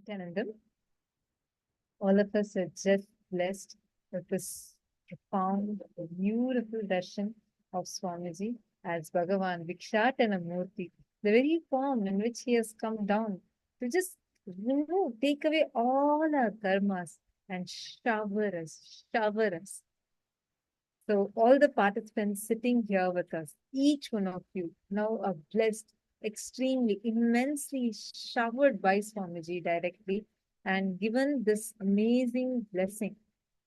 Nityanandam. All of us are just blessed with this profound, beautiful darshan of Swamiji as Bhagavan Vikshatana Murti, the very form in which he has come down to just remove, take away all our karmas and shower us. So all the participants sitting here with us, each one of you now are blessed, extremely, immensely showered by Swamiji directly and given this amazing blessing.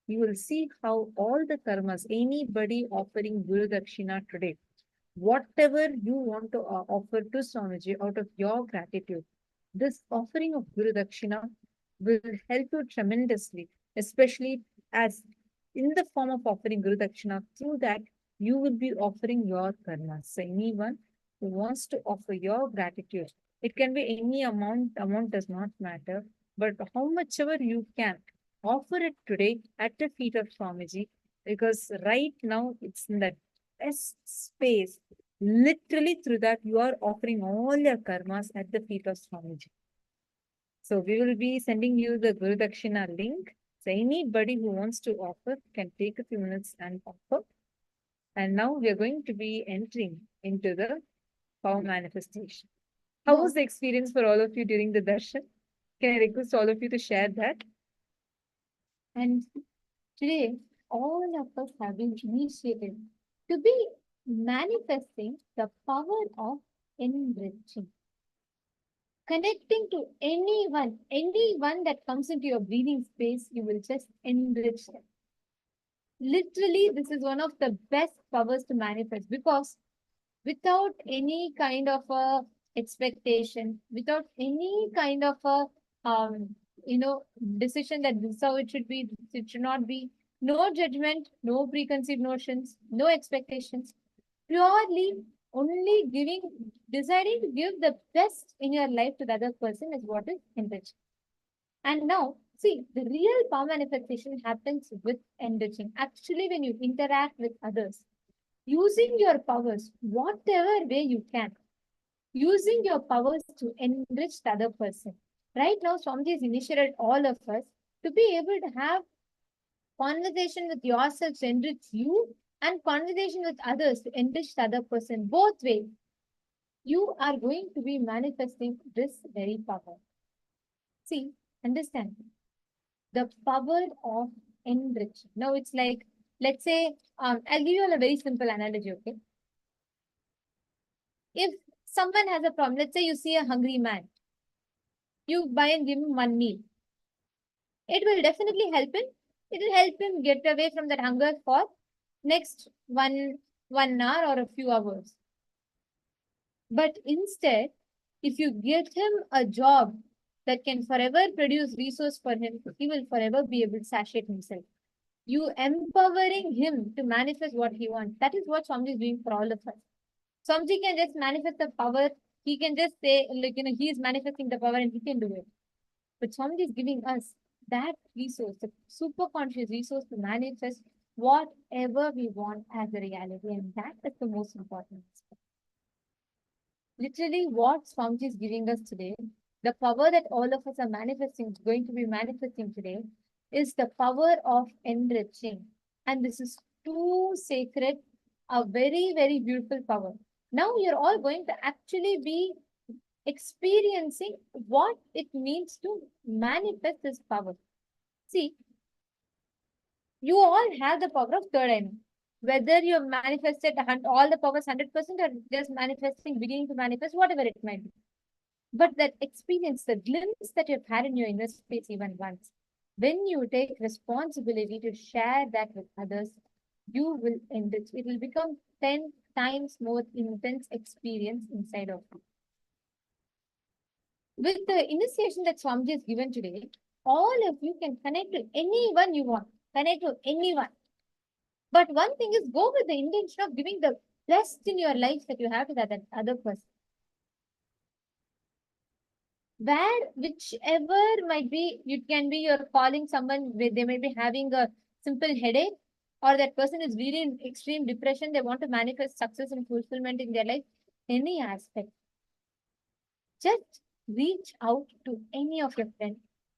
You will see how all the karmas, anybody offering Guru Dakshina today, whatever you want to offer to Swamiji out of your gratitude, this offering of Guru Dakshina will help you tremendously, especially as in the form of offering Guru Dakshina. Through that, you will be offering your karma. So anyone who wants to offer your gratitude, it can be any amount does not matter, but how much ever you can, offer it today at the feet of Swamiji, because right now it's in that best space. Literally through that, you are offering all your karmas at the feet of Swamiji. So we will be sending you the Guru Dakshina link. So anybody who wants to offer can take a few minutes and offer. And now we are going to be entering into the power manifestation. How was the experience for all of you during the darshan? Can I request all of you to share that? And today, all of us have been initiated to be manifesting the power of enriching. Connecting to anyone that comes into your breathing space, you will just enrich them. Literally, this is one of the best powers to manifest, because without any kind of a expectation, without any kind of a decision that this is how it should be, it should not be, no judgment, no preconceived notions, no expectations, purely only deciding to give the best in your life to the other person is what is enriched. And now, see, the real power manifestation happens with enriching. Actually, when you interact with others, using your powers, whatever way you can, using your powers to enrich the other person. Right now, Swamiji has initiated all of us to be able to have conversation with yourself to enrich you, and conversation with others to enrich the other person. Both ways, you are going to be manifesting this very power. See, understand the power of enriching. Now it's like, let's say, I'll give you all a very simple analogy, okay? If someone has a problem, let's say you see a hungry man, you buy and give him one meal. It will definitely help him. It will help him get away from that hunger for next one hour or a few hours. But instead, if you get him a job that can forever produce resource for him, he will forever be able to satiate himself. You empowering him to manifest what he wants. That is what Swamiji is doing for all of us. Swamiji can just manifest the power. He can just say, he is manifesting the power and he can do it. But Swamiji is giving us that resource, the super conscious resource to manifest whatever we want as a reality. And that is the most important aspect. Literally, what Swamiji is giving us today, the power that all of us are manifesting, going to be manifesting today, is the power of enriching. And this is too sacred, a very, very beautiful power. Now you're all going to actually be experiencing what it means to manifest this power. See, you all have the power of third eye. Whether you have manifested all the powers 100% or just manifesting, beginning to manifest, whatever it might be. But that experience, the glimpse that you've had in your inner space even once, when you take responsibility to share that with others, you will enrich. It will become 10 times more intense experience inside of you. With the initiation that Swamiji has given today, all of you can connect to anyone you want. Connect to anyone. But one thing is, go with the intention of giving the best in your life that you have to that other person. Whichever might be, it can be you're calling someone, they may be having a simple headache, or that person is really in extreme depression, they want to manifest success and fulfillment in their life, any aspect. Just reach out to any of your friends.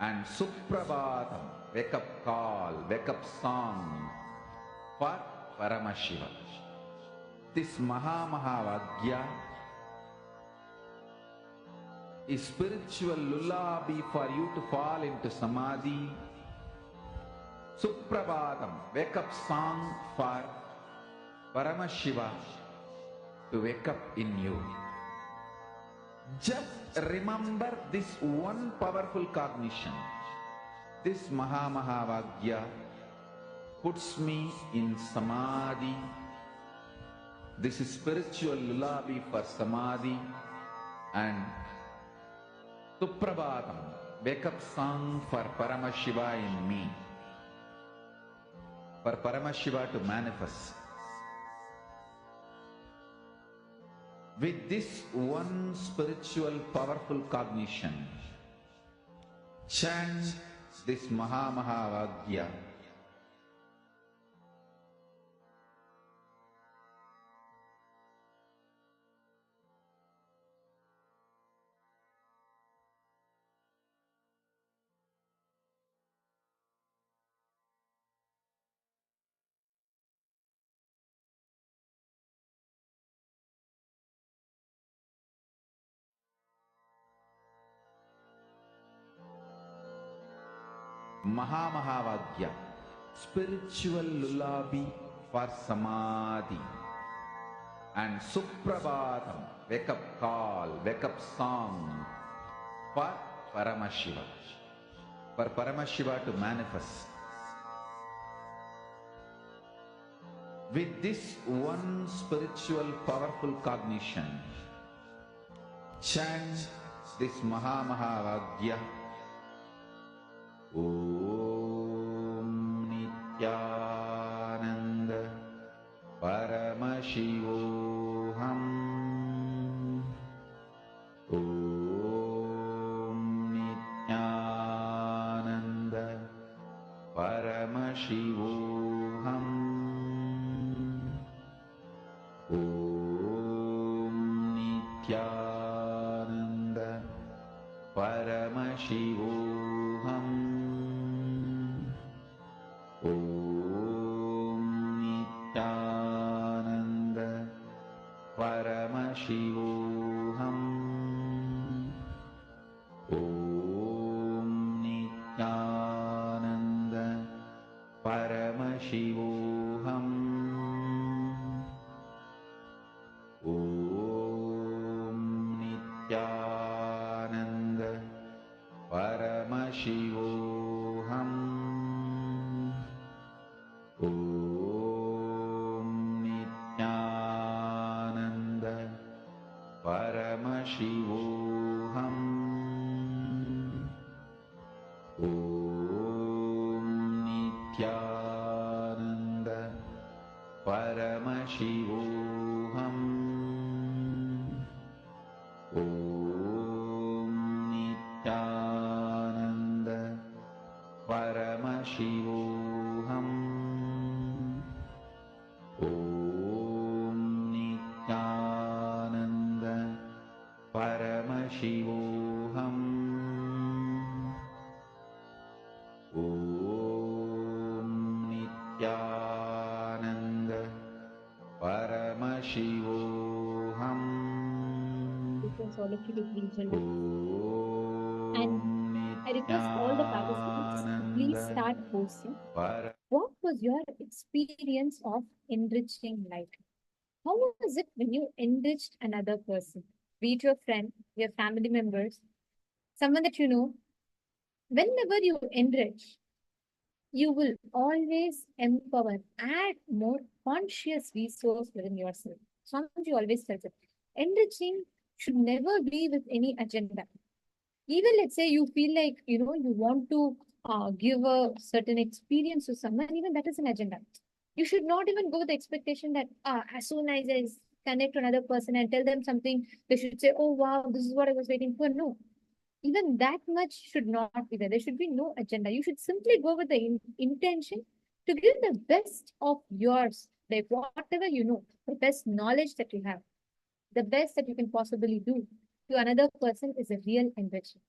and Suprabhatam, wake up call, wake up song for Paramashiva. This Mahavagya is spiritual lullaby for you to fall into Samadhi. Suprabhatam, wake up song for Paramashiva to wake up in you. Just remember this one powerful cognition. This Mahavagya puts me in Samadhi. This is spiritual lullaby for Samadhi, and Suprabhatam, wake up song for Paramashiva in me, for Paramashiva to manifest. With this one spiritual powerful cognition, chant this Mahavagya. Mahavagya, spiritual lullaby for Samadhi, and Suprabhatam, wake up call, wake up song for Paramashiva, for Paramashiva to manifest. With this one spiritual powerful cognition, chant this Mahavagya. Om Nityananda Paramashivoham. Om Nityananda Paramashivoham. Om Nityananda Paramashivoham. Om Nityananda Paramashivoham. Om Nityananda Paramashivoham. Om Nityananda Paramashivoham. Om Nityananda Paramashivoham. Om Nityananda Paramashivoham. Om Nityananda Paramashivoham. Om Nityananda Paramashivoham. Om Nityananda Paramashivoham. Request all of you to please join us. And I request all the participants to please start posting. What was your experience of enriching life? How was it when you enriched another person? Be it your friend, your family members, someone that you know. Whenever you enrich, you will always empower, add more conscious resource within yourself. Swamiji always tells it. Enriching should never be with any agenda. Even let's say you feel like, you want to give a certain experience to someone, even that is an agenda. You should not even go with the expectation that as soon as I connect to another person and tell them something, they should say, oh, wow, this is what I was waiting for. No, even that much should not be there. There should be no agenda. You should simply go with the intention to give the best of yours, like whatever you know, the best knowledge that you have, the best that you can possibly do to another person is a real enrichment.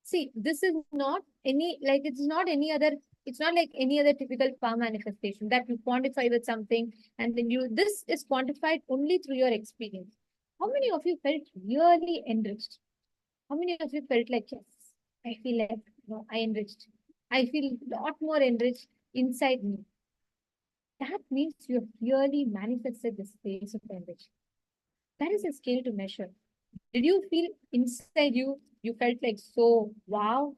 See, this is not any, like, it's not like any other typical power manifestation that you quantify with something and then this is quantified only through your experience. How many of you felt really enriched? How many of you felt like, yes, I feel like, I enriched. I feel a lot more enriched inside me. That means you have really manifested the space of enrichment. That is a scale to measure. Did you feel inside you felt like so wow?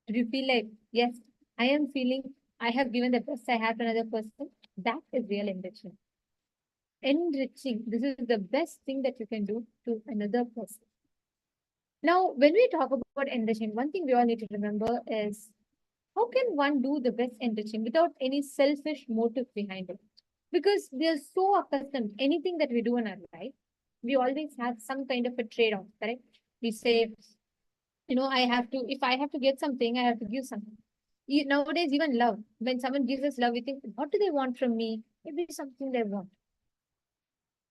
Did you feel like, yes, I am feeling, I have given the best I have to another person? That is real enrichment. Enriching, this is the best thing that you can do to another person. Now, when we talk about enriching, one thing we all need to remember is how can one do the best enriching without any selfish motive behind it? Because we are so accustomed, anything that we do in our life, we always have some kind of a trade-off, correct? We say, if I have to get something, I have to give something. Nowadays, even love, when someone gives us love, we think, what do they want from me? Maybe something they want.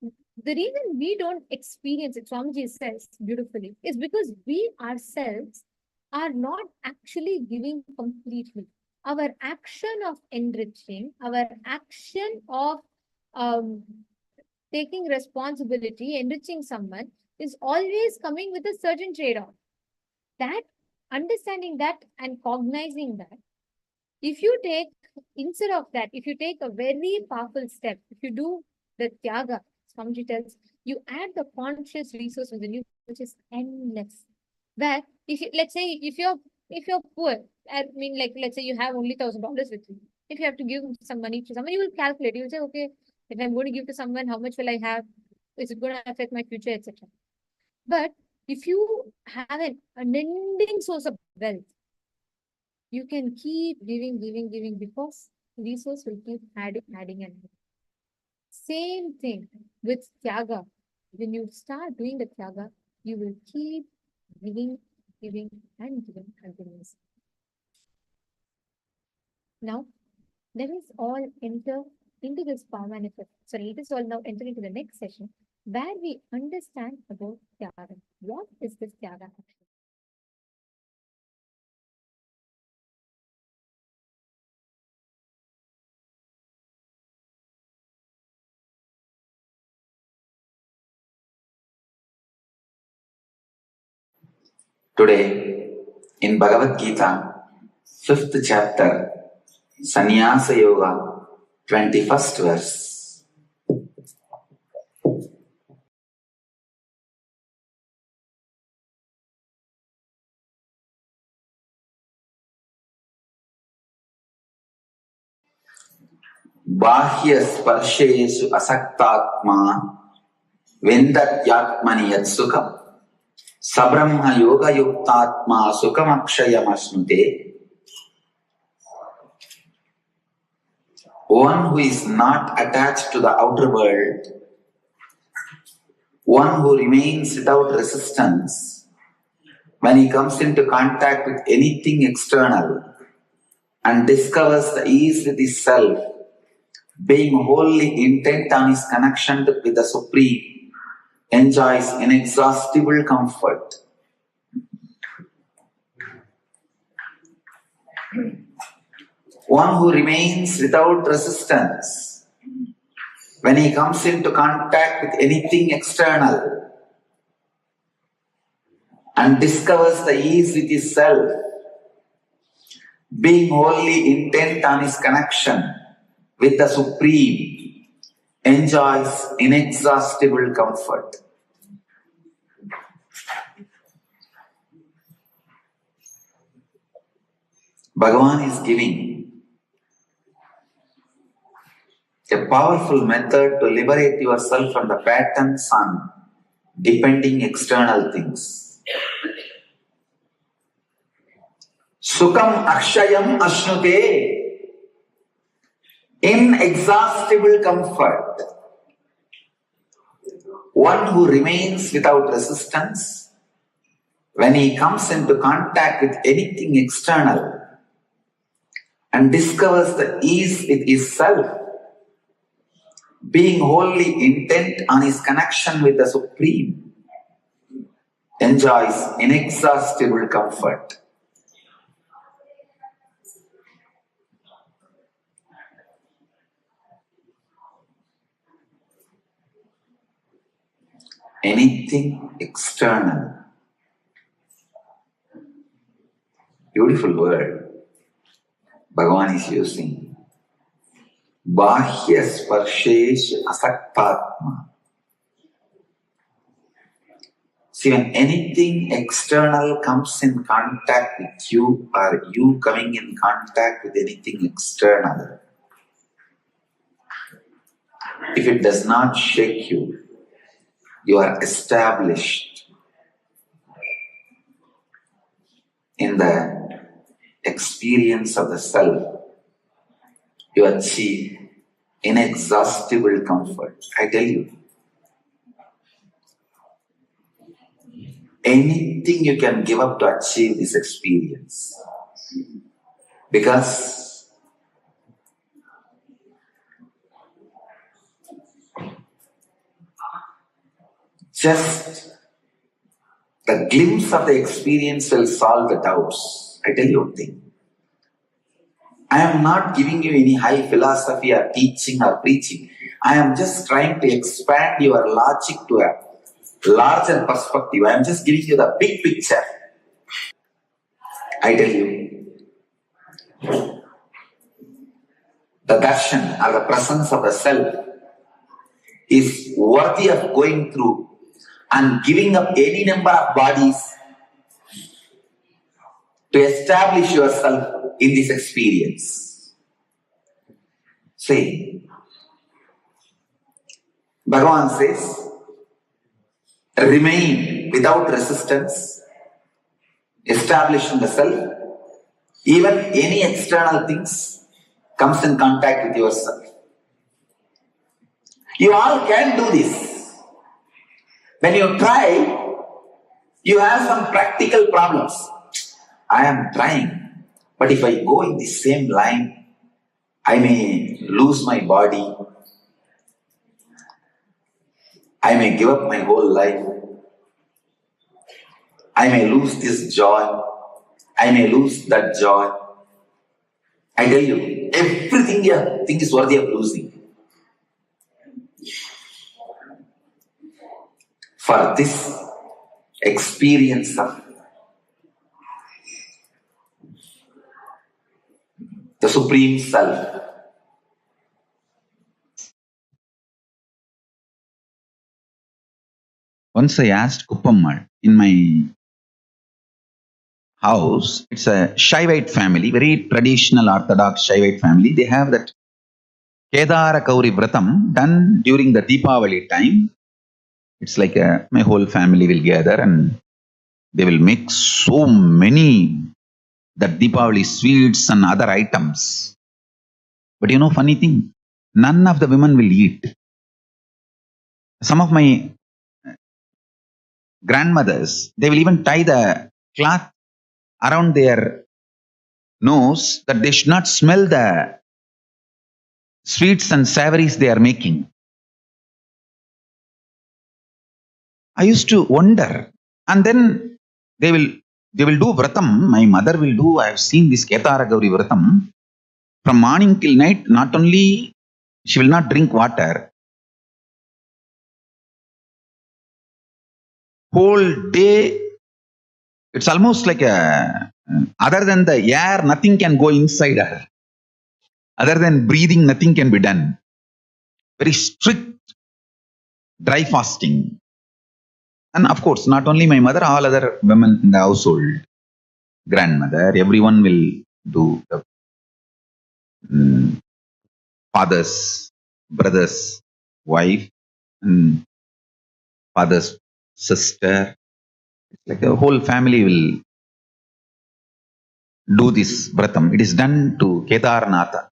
The reason we don't experience it, Swamiji says beautifully, is because we ourselves are not actually giving completely. Our action of enriching, our action of taking responsibility, enriching someone, is always coming with a certain trade-off. That, understanding that and cognizing that, if you take, instead of that, if you take a very powerful step, if you do the Tyaga, Swamiji tells, you add the conscious resource within you, which is endless. Where, if you, let's say, if you're poor, I mean, like, let's say you have only $1,000 with you. If you have to give some money to someone, you will calculate. You will say, okay, if I'm going to give to someone, how much will I have? Is it going to affect my future, etc. But if you have an unending source of wealth, you can keep giving because resource will keep adding and adding. Same thing with Tyaga. When you start doing the Tyaga, you will keep giving and giving continuously. Now, let us all enter into this power manifest. So let us all now enter into the next session where we understand about Tyaga. What is this Tyaga actually? Today, in Bhagavad Gita, 5th chapter, Sannyasa Yoga, 21st verse. Bahya sparshesu asaktatma vendatyatmani yat sukham sabrahma yoga yuktatma sukhamakshayam asnute. One who is not attached to the outer world, one who remains without resistance, when he comes into contact with anything external and discovers the ease with his self, being wholly intent on his connection with the Supreme, enjoys inexhaustible comfort. One who remains without resistance, when he comes into contact with anything external and discovers the ease with his self, being wholly intent on his connection with the Supreme, enjoys inexhaustible comfort. Bhagavan is giving a powerful method to liberate yourself from the patterns on depending external things. Sukham akshayam ashnute, inexhaustible comfort. One who remains without resistance, when he comes into contact with anything external and discovers the ease with his self, being wholly intent on his connection with the Supreme, enjoys inexhaustible comfort. anything external. Beautiful word Bhagavan is using. Bahya sparshesh asaktatma. See, when anything external comes in contact with you, or you coming in contact with anything external, if it does not shake you, you are established in the experience of the self. You achieve inexhaustible comfort. I tell you, anything you can give up to achieve this experience. Because just the glimpse of the experience will solve the doubts. I tell you one thing. I am not giving you any high philosophy or teaching or preaching. I am just trying to expand your logic to a larger perspective. I am just giving you the big picture. I tell you, the darshan or the presence of the self is worthy of going through and giving up any number of bodies to establish yourself in this experience. See, Bhagavan says, remain without resistance, establish in the self. Even any external things comes in contact with yourself. You all can do this. When you try, you have some practical problems. I am trying, but if I go in the same line, I may lose my body. I may give up my whole life. I may lose this joy. I may lose that joy. I tell you, everything you think is worthy of losing. For this experience of the Supreme Self. Once I asked Kuppammal in my house, it's a Shaivite family, very traditional Orthodox Shaivite family. They have that Kedara Kauri Vratam done during the Deepavali time. It's like my whole family will gather and they will make so many that Deepavali sweets and other items. But you know, funny thing, none of the women will eat. Some of my grandmothers, they will even tie the cloth around their nose that they should not smell the sweets and savories they are making. I used to wonder, and then they will do vratam. My mother will do. I have seen this Ketara Gauri vratam from morning till night. Not only she will not drink water, whole day. It's almost like other than the air, nothing can go inside her. Other than breathing, nothing can be done. Very strict dry fasting. And of course, not only my mother, all other women in the household, grandmother, everyone will do the father's brother's wife and father's sister. Like the whole family will do this vratam. It is done to Kedarnatha,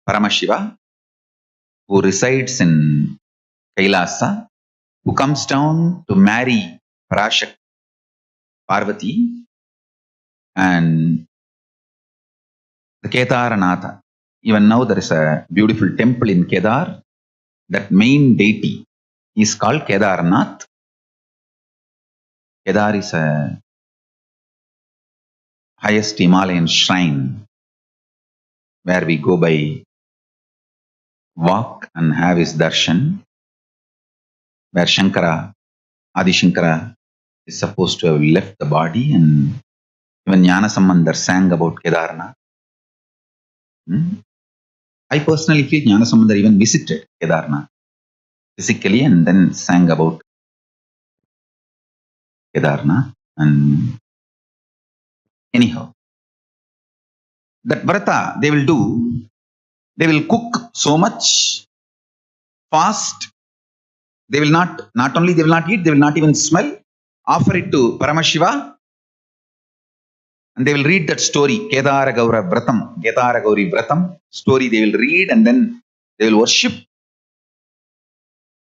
Paramashiva, who resides in Kailasa, who comes down to marry Parashak Parvati, and the Kedarnatha. Even now there is a beautiful temple in Kedar. That main deity is called Kedarnath. Kedar is a highest Himalayan shrine where we go by walk and have his darshan, where Shankara Adi Shankara is supposed to have left the body, and even Jnana Sambandar sang about Kedarnath. I personally feel Jnana Sambandar even visited Kedarnath physically and then sang about Kedarnath. And anyhow, that Vrata they will do, they will cook so much fast. They will not only they will not eat, they will not even smell, offer it to Paramashiva, and they will read that story, Kedara Gaura Vratam, Kedara Gauri Vratam story they will read, and then they will worship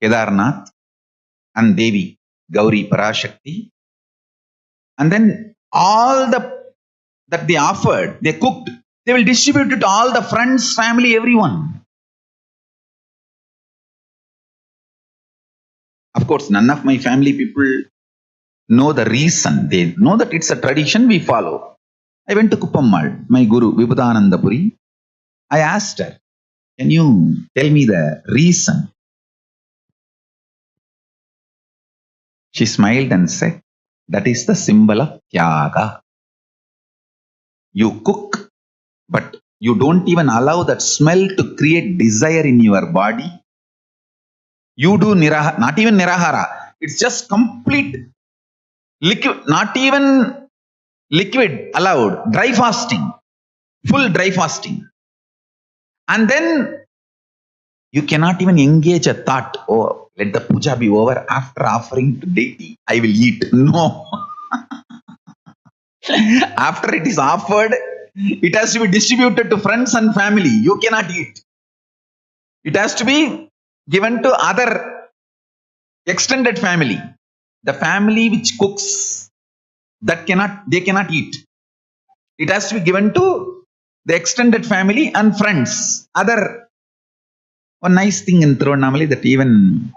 Kedarnath and Devi, Gauri Parashakti. And then all that they offered, they cooked, they will distribute it to all the friends, family, everyone. Of course, none of my family people know the reason. They know that it's a tradition we follow. I went to Kuppammal, my guru, Vibhudanandapuri. I asked her, can you tell me the reason? She smiled and said, that is the symbol of Tyaga. You cook, but you don't even allow that smell to create desire in your body. You do nirahara, not even nirahara. It's just complete liquid, not even liquid allowed, dry fasting, full dry fasting. And then you cannot even engage a thought, oh, let the puja be over after offering to deity, I will eat. No. After it is offered, it has to be distributed to friends and family. You cannot eat. It has to be given to other extended family. The family which cooks, they cannot eat. It has to be given to the extended family and friends. One nice thing in Tiruvannamalai that even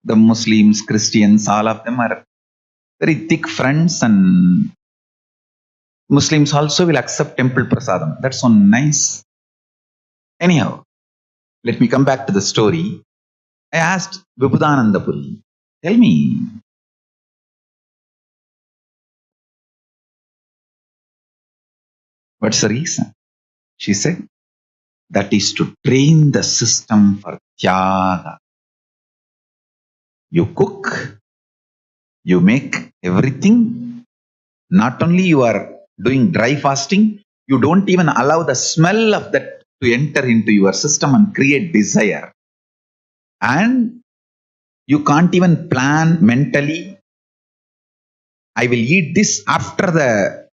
the Muslims, Christians, all of them are very thick friends, and Muslims also will accept temple prasadam. That's so nice. Anyhow, let me come back to the story. I asked Vibhudanandapuri, tell me, what's the reason? She said, that is to train the system for Tyaga. You cook, you make everything. Not only you are doing dry fasting, you don't even allow the smell of that to enter into your system and create desire. And you can't even plan mentally, I will eat this after the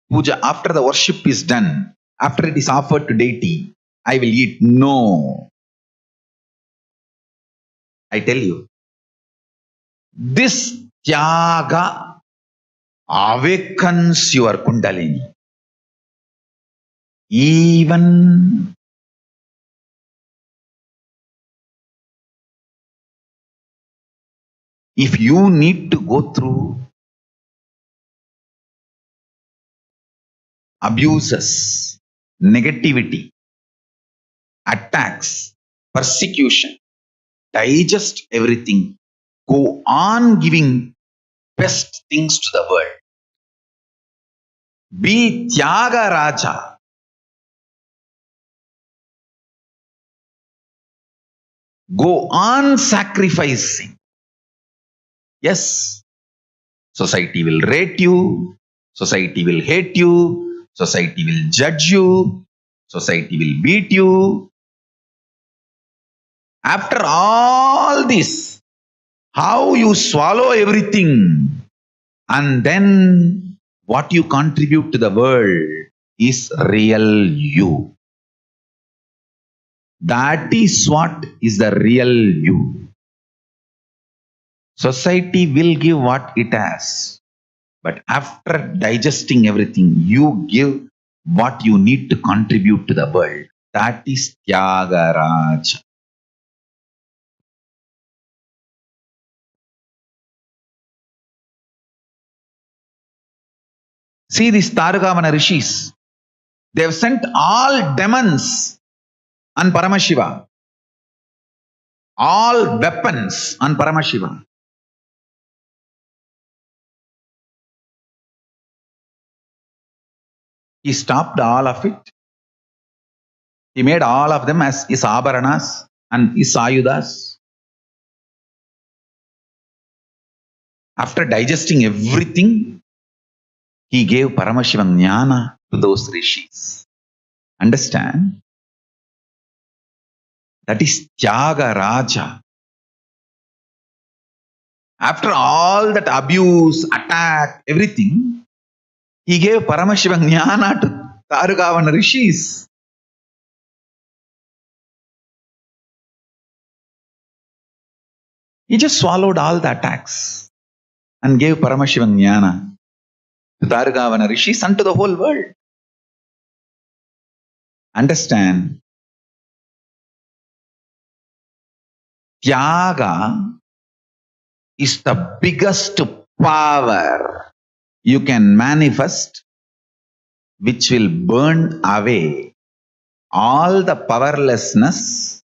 puja, after the worship is done, after it is offered to deity, I will eat. No. I tell you, this Tyaga awakens your Kundalini. Even if you need to go through abuses, negativity, attacks, persecution, digest everything, go on giving best things to the world. Be Tyaga Raja. Go on sacrificing. Yes, society will rate you, society will hate you, society will judge you, society will beat you. After all this, how you swallow everything, and then what you contribute to the world is real you. That is what is the real you. Society will give what it has, but after digesting everything, you give what you need to contribute to the world. That is Tyagaraj. See these Tarugavana rishis. They have sent all demons on Paramashiva, all weapons on Paramashiva. He stopped all of it. He made all of them as his abharanas and his ayudas. After digesting everything, he gave Paramashivam Jnana to those rishis. Understand? That is Tyaga Raja. After all that abuse, attack, everything, he gave Paramashivam Jnana to Tarugavana rishis. He just swallowed all the attacks and gave Paramashivam Jnana to Tarugavana rishis and to the whole world. Understand? Tyaga is the biggest power you can manifest, which will burn away all the powerlessness,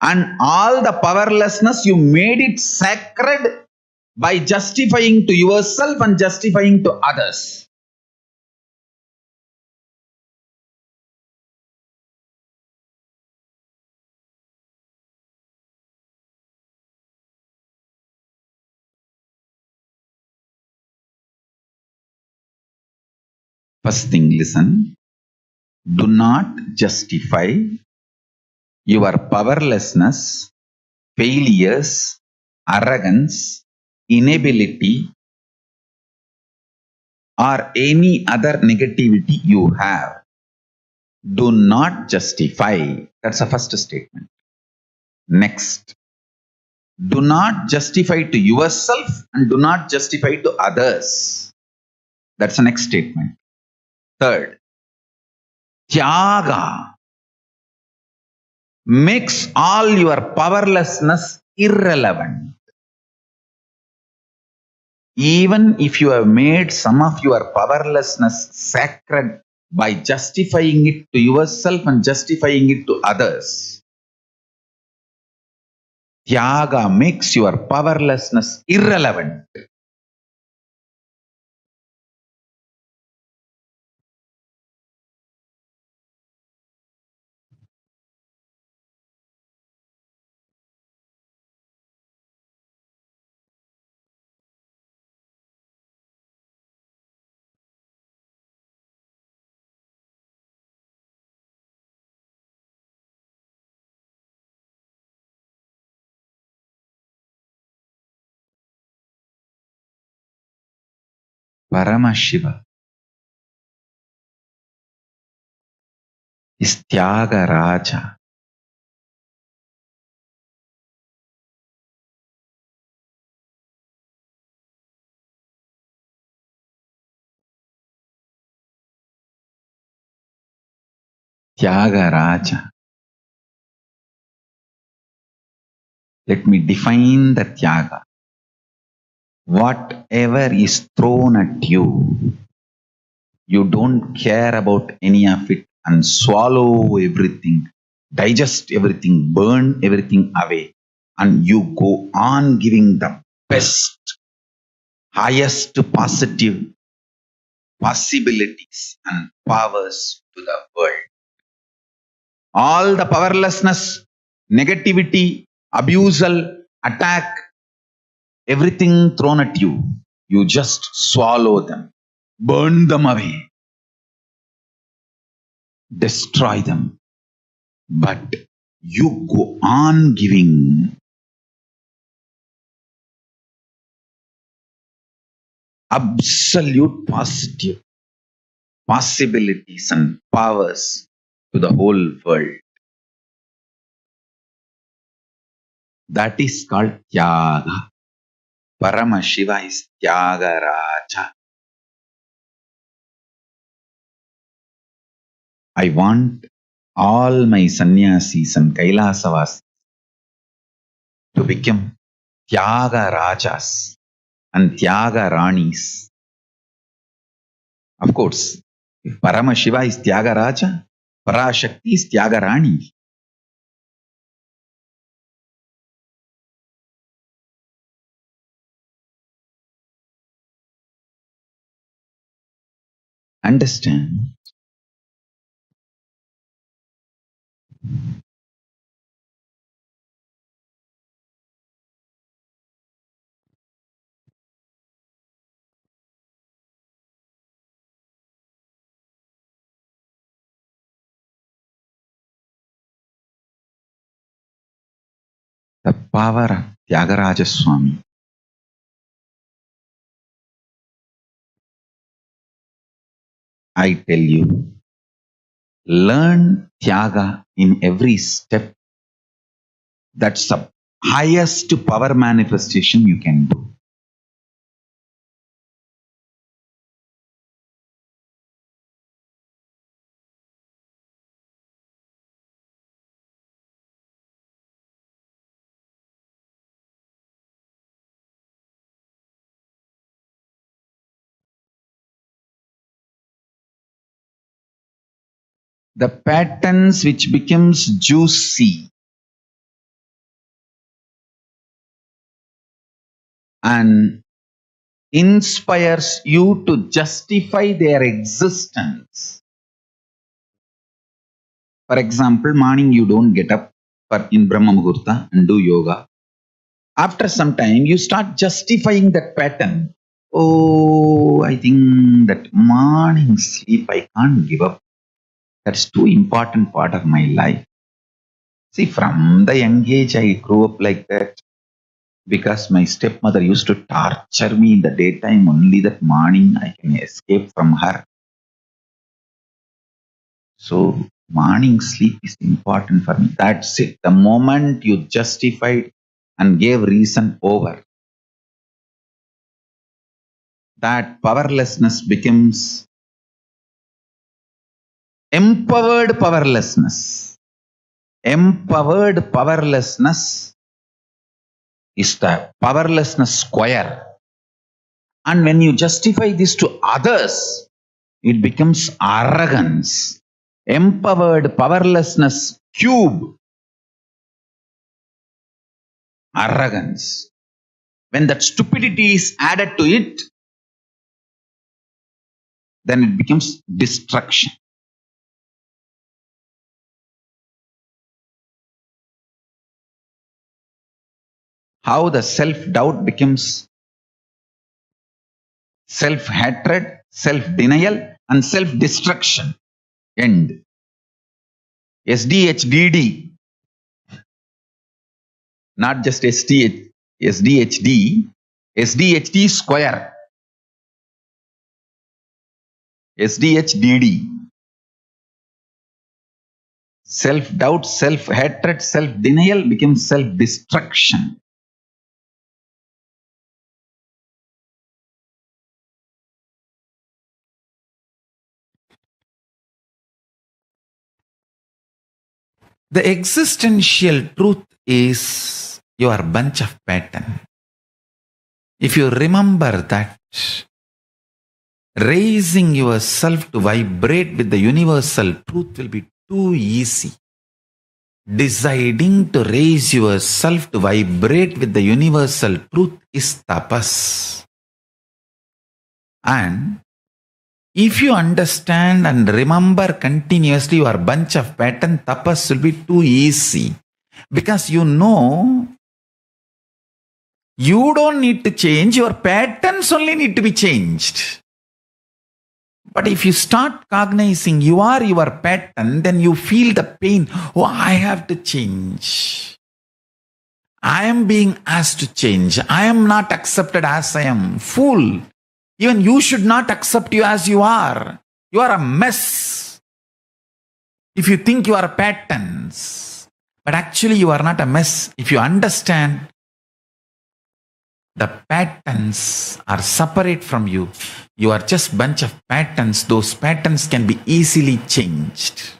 and all the powerlessness you made it sacred by justifying to yourself and justifying to others. First thing, listen. Do not justify your powerlessness, failures, arrogance, inability, or any other negativity you have. Do not justify. That's the first statement. Next, do not justify to yourself and do not justify to others. That's the next statement. Third, Tyaga makes all your powerlessness irrelevant. Even if you have made some of your powerlessness sacred by justifying it to yourself and justifying it to others, Tyaga makes your powerlessness irrelevant. Paramashiva is Tyaga Raja. Tyaga Raja. Let me define the Tyaga. Whatever is thrown at you, you don't care about any of it and swallow everything, digest everything, burn everything away, and you go on giving the best, highest positive possibilities and powers to the world. All the powerlessness, negativity, abusal, attack, everything thrown at you, you just swallow them, burn them away, destroy them. But you go on giving absolute positive possibilities and powers to the whole world. That is called Tyaga. Paramashiva is Tyaga Raja. I want all my sannyasis and Kailasavasis to become Tyaga Rajas and Tyaga Ranis. Of course, if Paramashiva is Tyaga Raja, Parashakti is Tyaga Rani. Understand? power of Tyagaraja Swami. I tell you, learn Tyaga in every step. That's the highest power manifestation you can do. The patterns which becomes juicy and inspires you to justify their existence. For example, morning you don't get up in Brahma Muhurta and do yoga. After some time, you start justifying that pattern. Oh, I think that morning sleep I can't give up. That's too important part of my life. See, from the young age, I grew up like that because my stepmother used to torture me in the daytime. Only that morning I can escape from her. So, morning sleep is important for me. That's it. The moment you justified and gave reason over, that powerlessness becomes empowered powerlessness. Empowered powerlessness is the powerlessness square. And when you justify this to others, it becomes arrogance. Empowered powerlessness cube. Arrogance. When that stupidity is added to it, then it becomes destruction. How the self-doubt becomes self-hatred, self-denial, and self-destruction. End. SDHDD, not just SDHD, SDHD square. SDHDD. Self-doubt, self-hatred, self-denial becomes self-destruction. The existential truth is your bunch of pattern. If you remember that, raising yourself to vibrate with the universal truth will be too easy. Deciding to raise yourself to vibrate with the universal truth is tapas. And if you understand and remember continuously your bunch of pattern, tapas will be too easy. Because you know, you don't need to change, your patterns only need to be changed. But if you start cognizing you are your pattern, then you feel the pain. Oh, I have to change. I am being asked to change. I am not accepted as I am. Fool. Even you should not accept you as you are. You are a mess. If you think you are patterns. But actually you are not a mess. If you understand the patterns are separate from you. You are just bunch of patterns. Those patterns can be easily changed.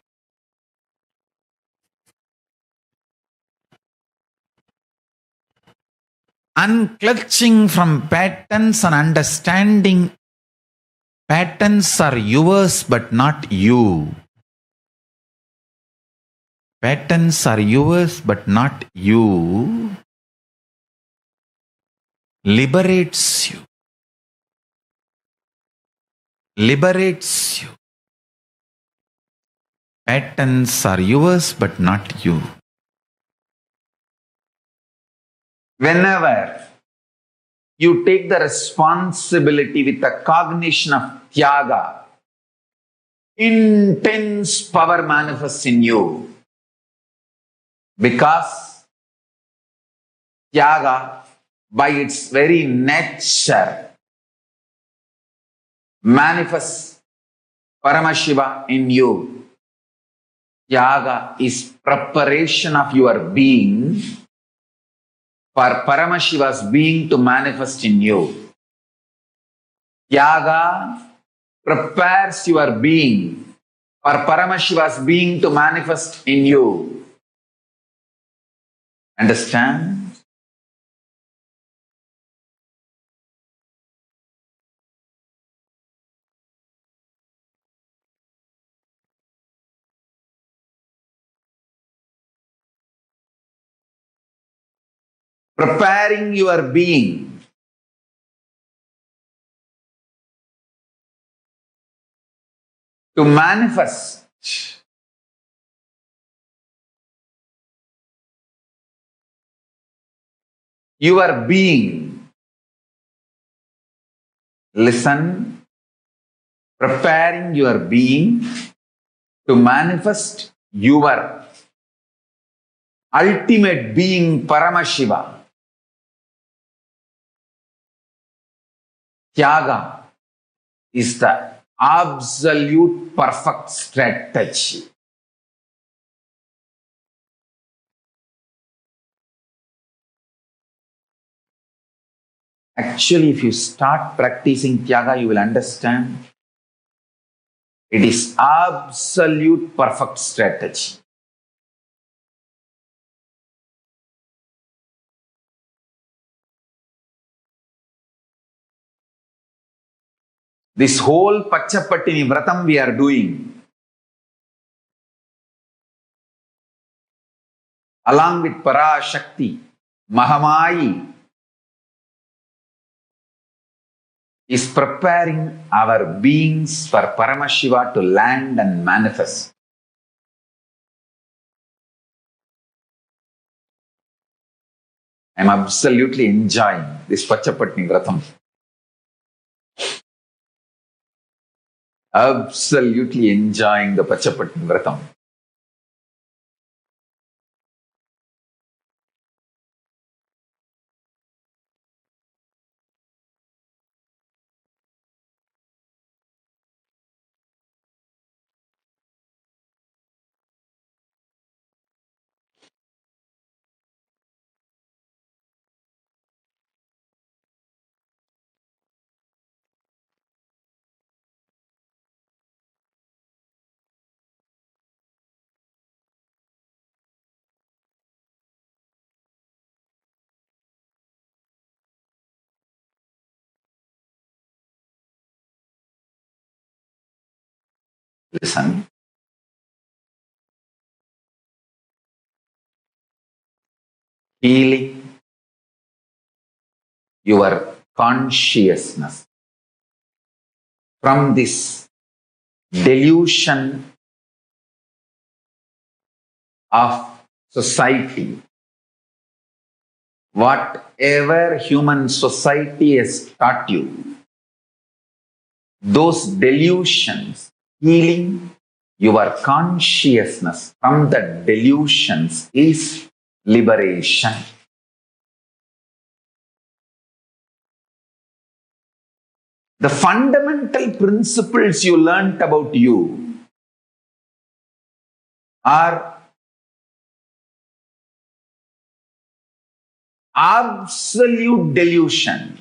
Unclutching from patterns and understanding patterns are yours but not you. Patterns are yours but not you. Liberates you. Liberates you. Patterns are yours but not you. Whenever you take the responsibility with the cognition of Tyaga, intense power manifests in you. Because Tyaga, by its very nature, manifests Paramashiva in you. Tyaga is preparation of your being for Paramashiva's being to manifest in you. Tyaga prepares your being for Paramashiva's being to manifest in you. Understand? Preparing your being to manifest your being. Listen, preparing your being to manifest your ultimate being, Paramashiva. Tyaga is the absolute perfect strategy. Actually, if you start practicing Tyaga, you will understand it is absolute perfect strategy. This whole Pachapattini Vratam we are doing, along with Parashakti, Mahamayi, is preparing our beings for Paramashiva to land and manifest. I am absolutely enjoying this Pachapattini Vratam. Absolutely enjoying the Pachapattini Vratam. Listen. Healing your consciousness from this delusion of society. Whatever human society has taught you, those delusions, healing your consciousness from the delusions is liberation. The fundamental principles you learnt about you are absolute delusion.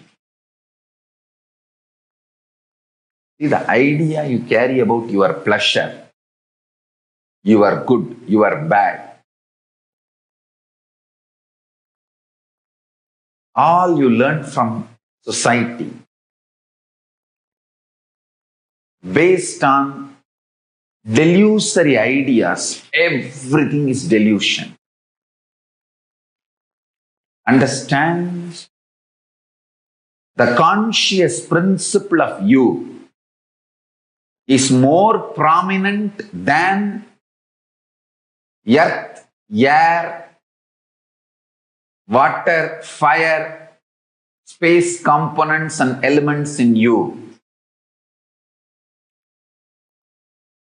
See, the idea you carry about your pleasure, you are good, you are bad, all you learn from society based on delusory ideas, everything is delusion. Understand? The conscious principle of you is more prominent than earth, air, water, fire, space components and elements in you.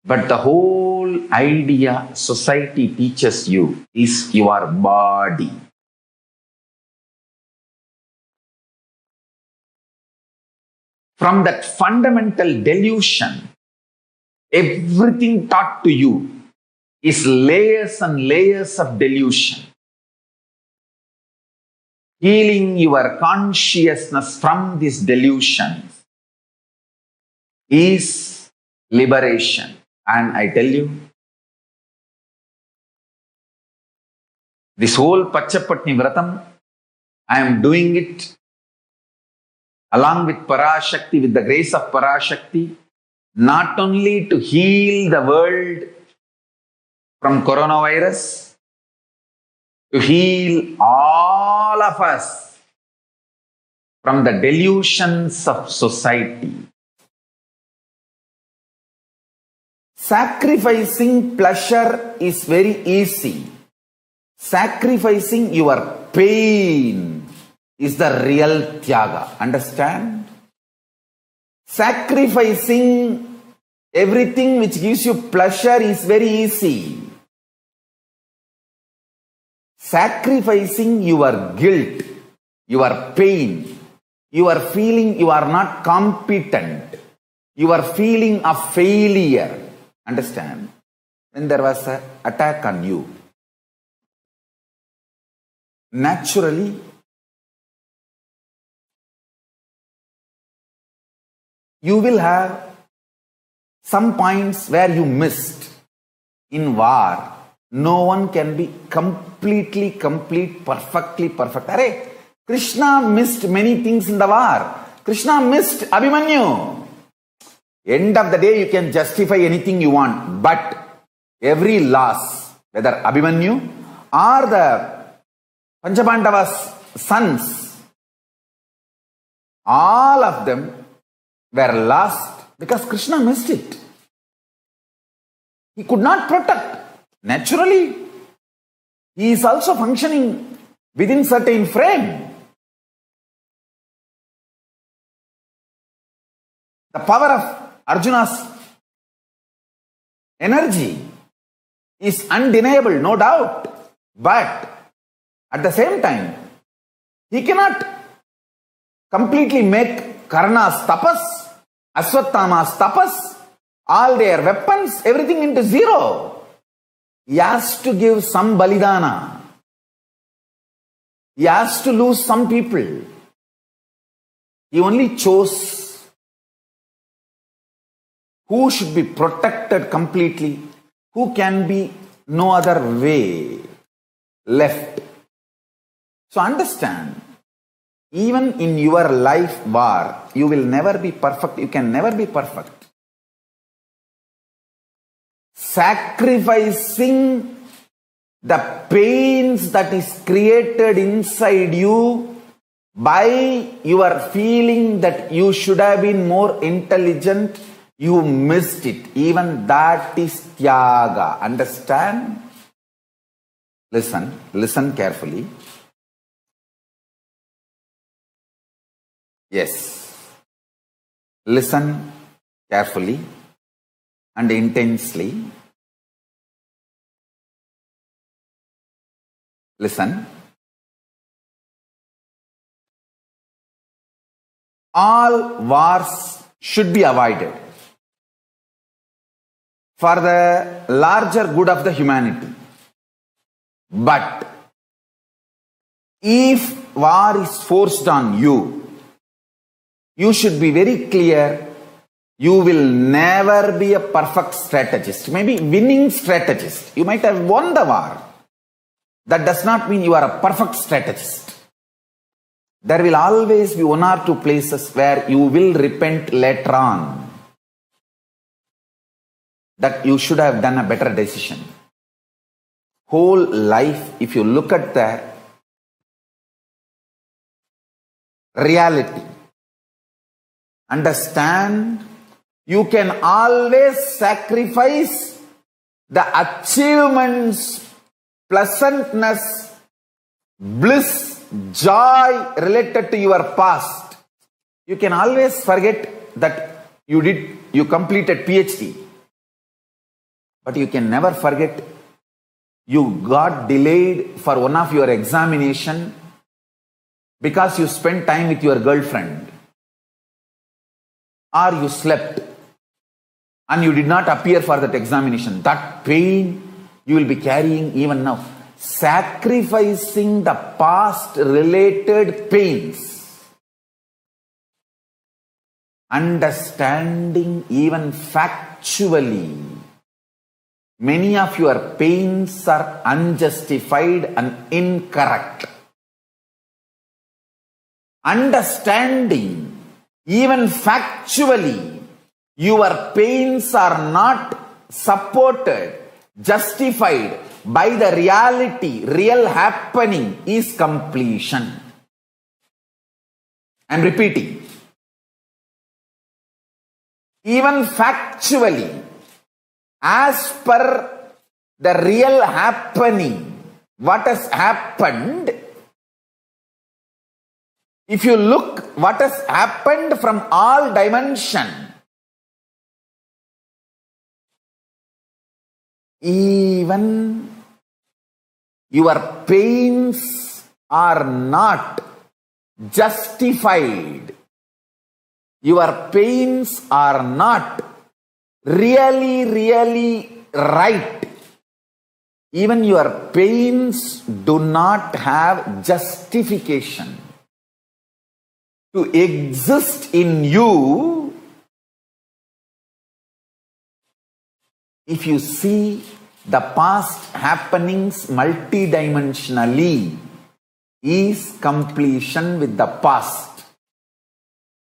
But the whole idea society teaches you is your body. from that fundamental delusion, everything taught to you is layers and layers of delusion. Healing your consciousness from these delusions is liberation. And I tell you, this whole Pachapatni Vratam, I am doing it along with Parashakti, with the grace of Parashakti, not only to heal the world from coronavirus, to heal all of us from the delusions of society. Sacrificing pleasure is very easy. Sacrificing your pain is the real tyaga. Understand? Sacrificing everything which gives you pleasure is very easy. Sacrificing your guilt, your pain, your feeling you are not competent, your feeling of failure. Understand? When there was an attack on you, naturally, you will have some points where you missed. In war, no one can be perfectly perfect. Arey, Krishna missed many things in the war. Krishna missed Abhimanyu. End of the day, you can justify anything you want, but every loss, whether Abhimanyu or the Panchabandava's sons, all of them were lost because Krishna missed it. He could not protect. Naturally, he is also functioning within certain frame. The power of Arjuna's energy is undeniable, no doubt. But at the same time, he cannot completely make Karna's tapas, Aswathama's tapas, all their weapons, everything into zero. He has to give some balidana. He has to lose some people. He only chose who should be protected completely, who can be no other way left. So understand, even in your life war, you will never be perfect. You can never be perfect. Sacrificing the pains that is created inside you by your feeling that you should have been more intelligent, you missed it. Even that is tyaga. Understand? Listen carefully. Yes. Listen carefully and intensely. Listen. All wars should be avoided for the larger good of the humanity. But if war is forced on you, you should be very clear, you will never be a perfect strategist. Maybe winning strategist. You might have won the war. That does not mean you are a perfect strategist. There will always be one or two places where you will repent later on that you should have done a better decision. Whole life, if you look at the reality, understand, you can always sacrifice the achievements, pleasantness, bliss, joy related to your past. You can always forget that you completed PhD. But you can never forget you got delayed for one of your examination because you spent time with your girlfriend. or you slept and you did not appear for that examination, that pain you will be carrying even now. Sacrificing the past related pains, understanding even factually, many of your pains are unjustified and incorrect. Understanding even factually, your pains are not supported, justified by the reality, real happening is completion. I am repeating. Even factually, as per the real happening, what has happened, if you look what has happened from all dimension, even your pains are not justified. Your pains are not really right. Even your pains do not have justification to exist in you. If you see the past happenings multidimensionally, is completion with the past.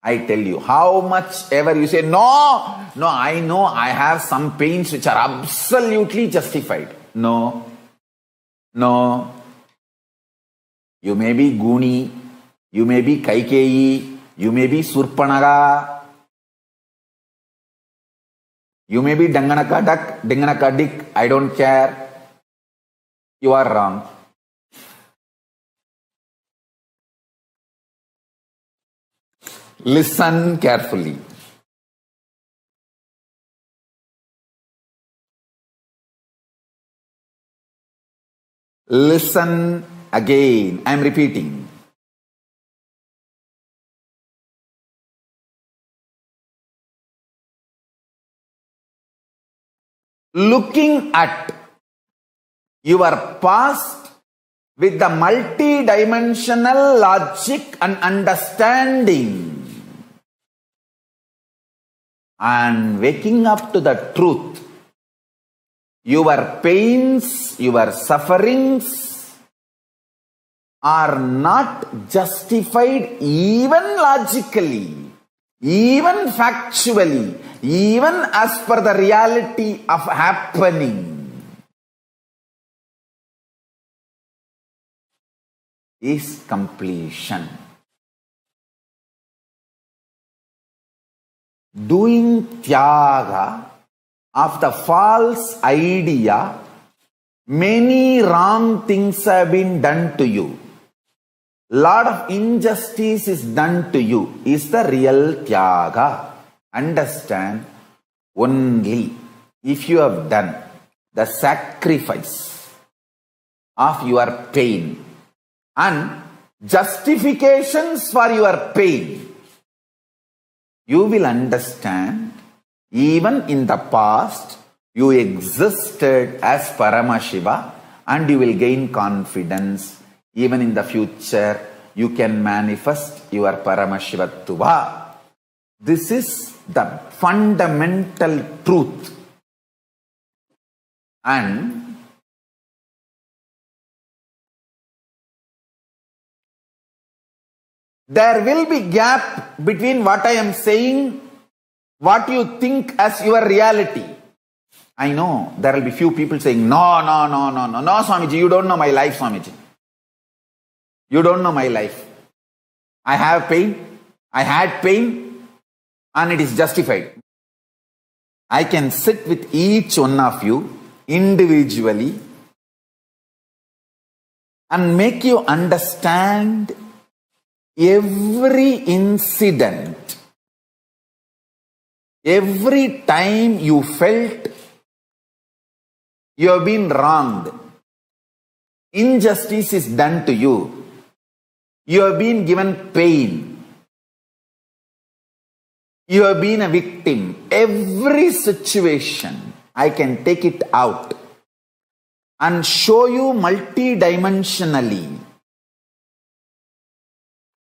I tell you, how much ever you say, no, I know I have some pains which are absolutely justified. No. You may be Guni, you may be Kaikeyi, you may be Surpanaga, you may be Danganaka Duck, Danganaka Dick, I don't care. You are wrong. Listen carefully. Listen again. I am repeating. Looking at your past with the multidimensional logic and understanding, and waking up to the truth, your pains, your sufferings are not justified even logically, even factually, even as per the reality of happening, is completion. Doing tyaga of the false idea, many wrong things have been done to you. Lot of injustice is done to you, is the real tyaga. Understand, only if you have done the sacrifice of your pain and justifications for your pain, you will understand, even in the past, you existed as Paramashiva, and you will gain confidence. Even in the future, you can manifest your Paramashivattuva. This is the fundamental truth. And there will be gap between what I am saying, what you think as your reality. I know there will be few people saying, no, Swamiji, you don't know my life, Swamiji. You don't know my life. I have pain, I had pain, and it is justified. I can sit with each one of you individually and make you understand every incident, every time you felt you have been wronged, injustice is done to you, you have been given pain, You have been a victim. Every situation, I can take it out and show you multidimensionally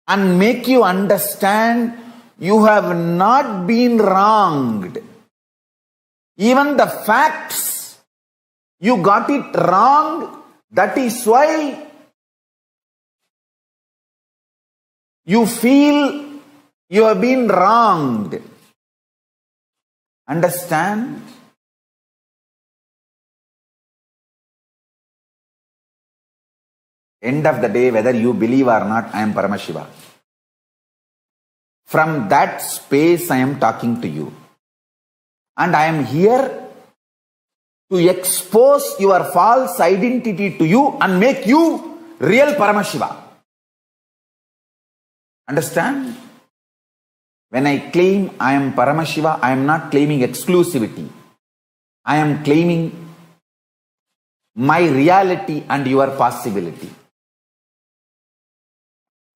and make you understand you have not been wronged. Even the facts, you got it wrong. That is why you feel you have been wronged. Understand? End of the day, whether you believe or not, I am Paramashiva. From that space, I am talking to you. And I am here to expose your false identity to you and make you real Paramashiva. Understand? When I claim I am Paramashiva, I am not claiming exclusivity. I am claiming my reality and your possibility.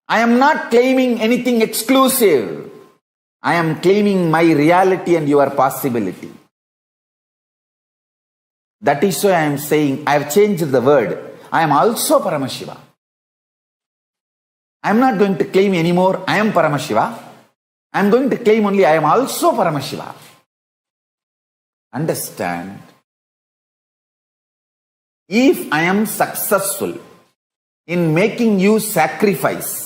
I am not claiming anything exclusive. I am claiming my reality and your possibility. That is why I am saying, I have changed the word. I am also Paramashiva. I am not going to claim anymore, I am Paramashiva. I am going to claim only, I am also Paramashiva. Understand? If I am successful in making you sacrifice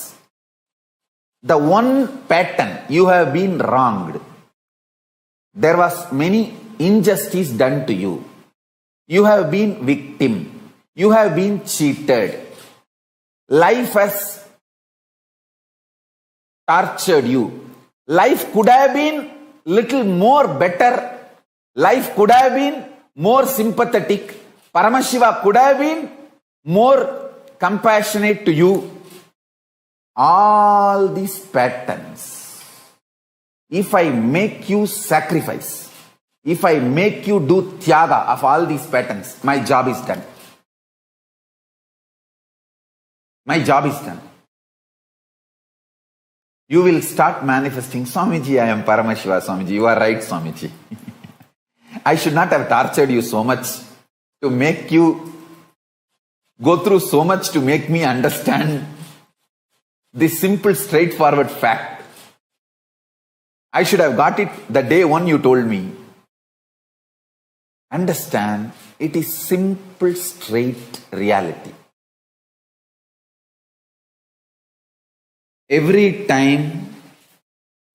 the one pattern, you have been wronged. There was many injustice done to you. You have been victim. You have been cheated. Life has tortured you. Life could have been little more better. Life could have been more sympathetic. Paramashiva could have been more compassionate to you. All these patterns, if I make you sacrifice, if I make you do tyaga of all these patterns, my job is done. My job is done. You will start manifesting, Swamiji, I am Paramashiva, Swamiji. You are right, Swamiji. I should not have tortured you so much to make you go through so much to make me understand this simple, straightforward fact. I should have got it the day one you told me. Understand, it is simple, straight reality. Every time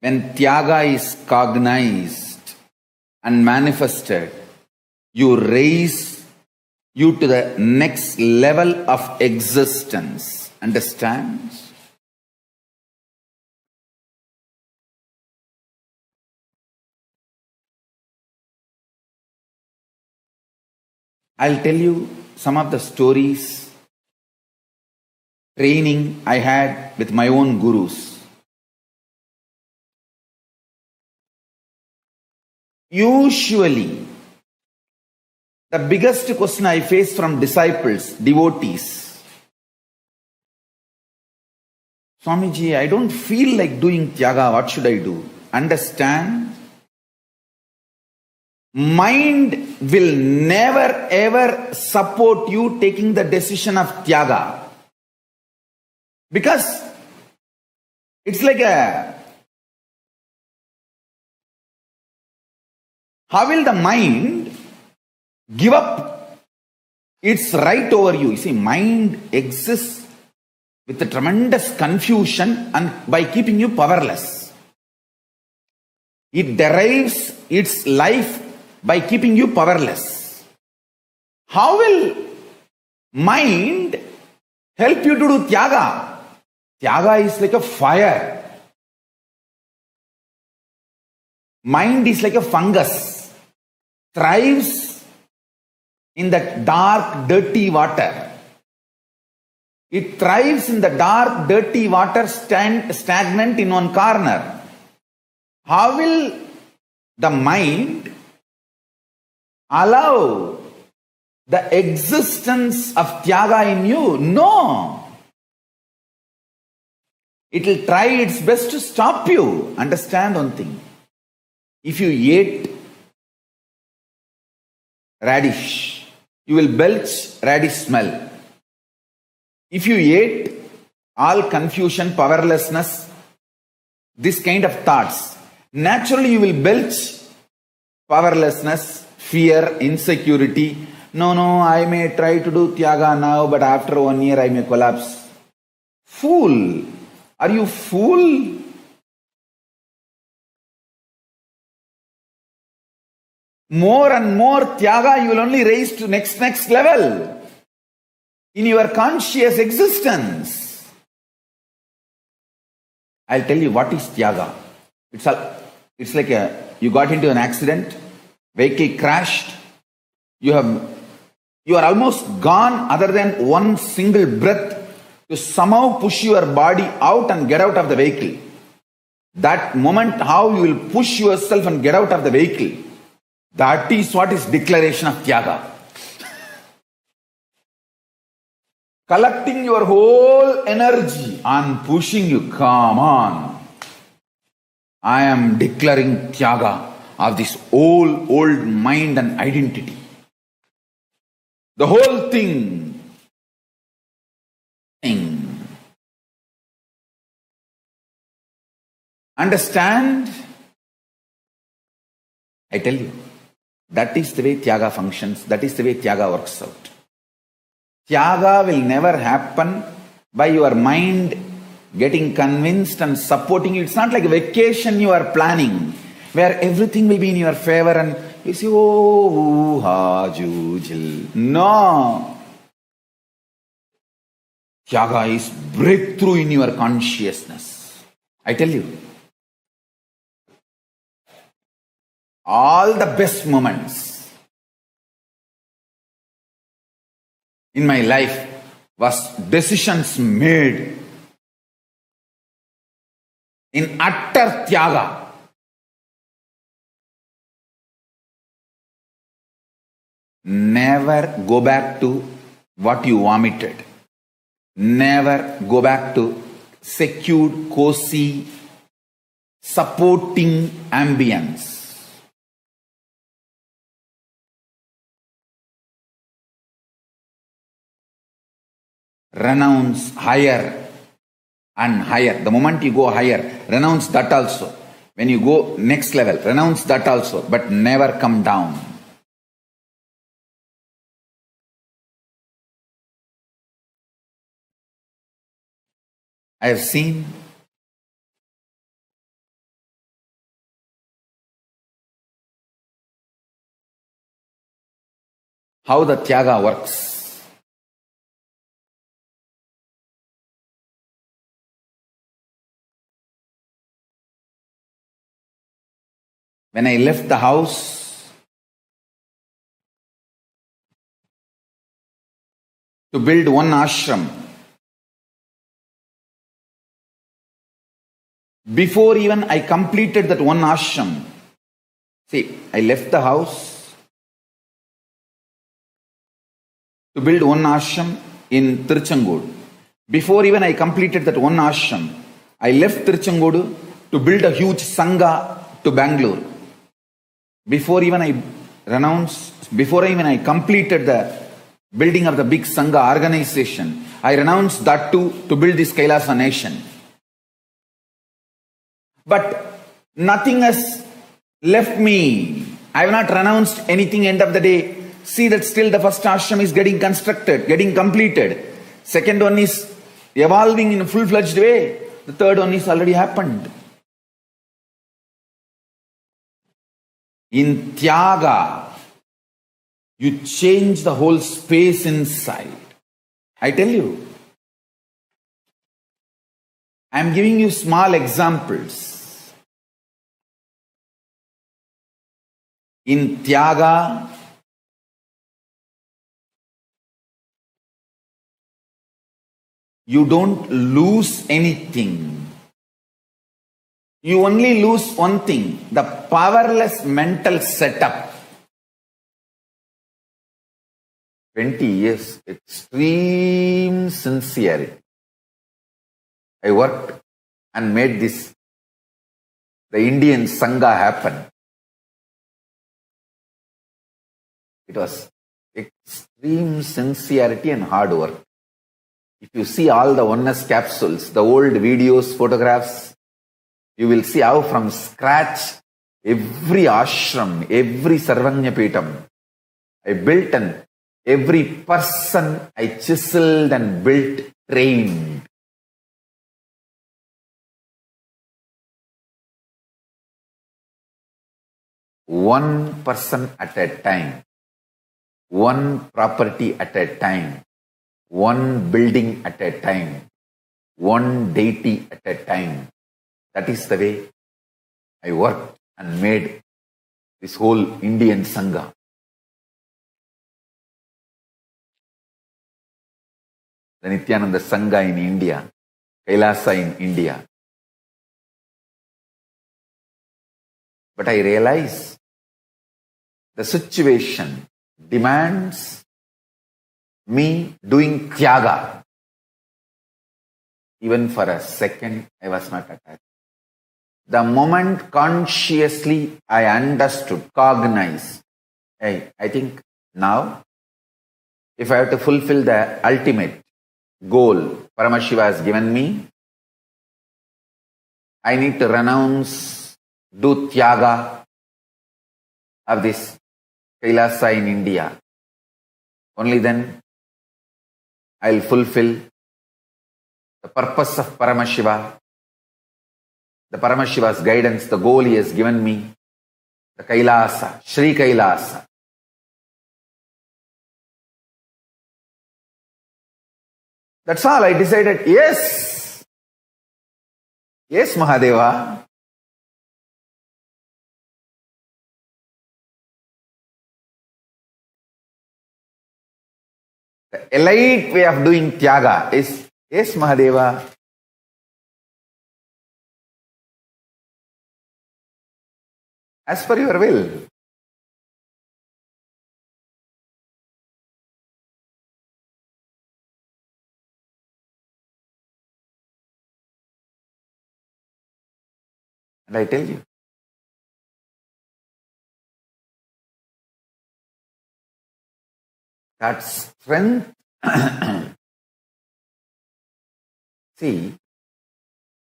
when tyaga is cognized and manifested, you raise you to the next level of existence. Understand? I'll tell you some of the stories, training I had with my own gurus. Usually, the biggest question I face from disciples, devotees, Swamiji, I don't feel like doing tyaga, what should I do? Understand? Mind will never ever support you taking the decision of tyaga. Because it's like how will the mind give up its right over you? You see, mind exists with a tremendous confusion and by keeping you powerless. It derives its life by keeping you powerless. How will mind help you to do tyaga? Tyaga is like a fire. Mind is like a fungus, thrives in the dark, dirty water. It thrives in the dark, dirty water, stagnant in one corner. How will the mind allow the existence of tyaga in you? No. It will try its best to stop you. Understand one thing. If you ate radish, you will belch radish smell. If you ate all confusion, powerlessness, this kind of thoughts, naturally you will belch powerlessness, fear, insecurity. No, I may try to do Tyaga now, but after 1 year I may collapse. Fool! Are you fool? More and more Tyaga you will only raise to next level in your conscious existence. I'll tell you what is Tyaga. It's like you got into an accident, vehicle crashed, you are almost gone other than one single breath to somehow push your body out and get out of the vehicle. That moment how you will push yourself and get out of the vehicle, that is what is declaration of Tyaga. Collecting your whole energy and pushing you, come on. I am declaring Tyaga of this old mind and identity. The whole thing. Understand? I tell you, that is the way Tyaga functions, that is the way Tyaga works out. Tyaga will never happen by your mind getting convinced and supporting you. It's not like a vacation you are planning, where everything will be in your favor and you say, oh, ha, jujil. No. Tyaga is breakthrough in your consciousness. I tell you, all the best moments in my life was decisions made in utter Tyaga. Never go back to what you vomited. Never go back to secured, cozy, supporting ambience. Renounce higher and higher. The moment you go higher, renounce that also. When you go next level, renounce that also, but never come down. I have seen how the Tyaga works. When I left the house to build one ashram, before even I completed that one ashram, see, I left the house to build one ashram in Tiruchengodu. Before even I completed that one ashram, I left Tiruchengodu to build a huge sangha to Bangalore. Before even I completed the building of the big Sangha organization, I renounced that too to build this Kailasa nation. But nothing has left me. I have not renounced anything. End of the day, see that still the first ashram is getting constructed, getting completed. Second one is evolving in a full-fledged way. The third one is already happened. In Tyaga, you change the whole space inside. I tell you, I am giving you small examples. In Tyaga, you don't lose anything. You only lose one thing, the powerless mental setup. 20 years, extreme sincerity. I worked and made this, the Indian Sangha happen. It was extreme sincerity and hard work. If you see all the oneness capsules, the old videos, photographs, you will see how from scratch, every ashram, every Sarvanyapitam, I built, and every person I chiseled and built, trained. One person at a time, one property at a time, one building at a time, one deity at a time. That is the way I worked and made this whole Indian Sangha. The Nityananda Sangha in India, Kailasa in India. But I realize the situation demands me doing tyaga. Even for a second, I was not attached. The moment consciously I understood, cognized, I think now, if I have to fulfill the ultimate goal Paramashiva has given me, I need to renounce, do tyaga of this Kailasa in India. Only then I will fulfill the purpose of Paramashiva, the Paramashiva's guidance, the goal he has given me, the Kailasa, Sri Kailasa. That's all. I decided, yes, Mahadeva. The elite way of doing tyaga is, yes, Mahadeva. As per your will. And I tell you, that strength, see,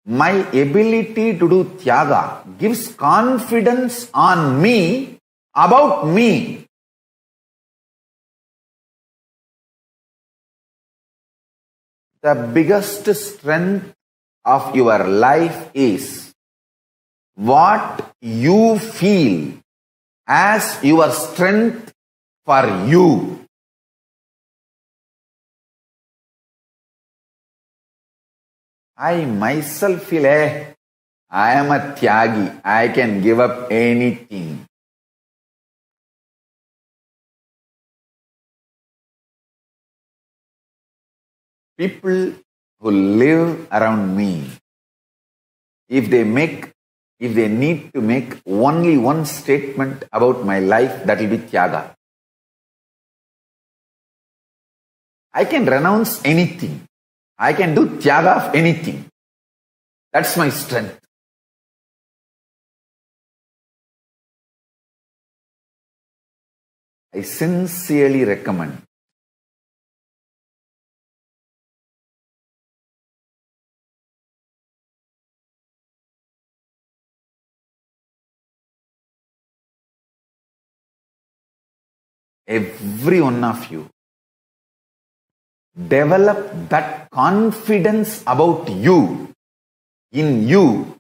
my ability to do tyaga gives confidence on me about me. The biggest strength of your life is what you feel as your strength for you. I myself feel, I am a tyagi. I can give up anything. People who live around me, if they need to make only one statement about my life, that will be tyaga. I can renounce anything. I can do tyaga of anything. That's my strength. I sincerely recommend every one of you develop that confidence about you, in you.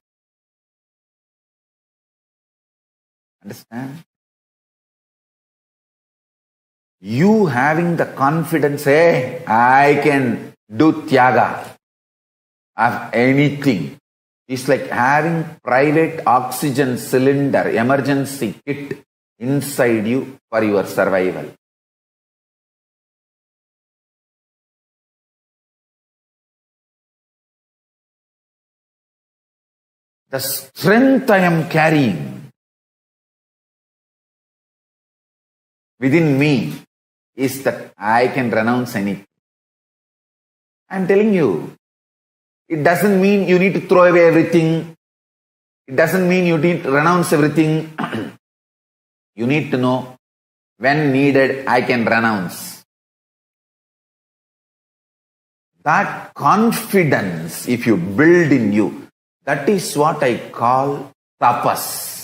Understand? You having the confidence, I can do tyaga of anything. It's like having private oxygen cylinder, emergency kit inside you for your survival. The strength I am carrying within me is that I can renounce anything. I am telling you, it doesn't mean you need to throw away everything. It doesn't mean you need to renounce everything. You need to know When needed, I can renounce. That confidence, if you build in you, that is what I call tapas.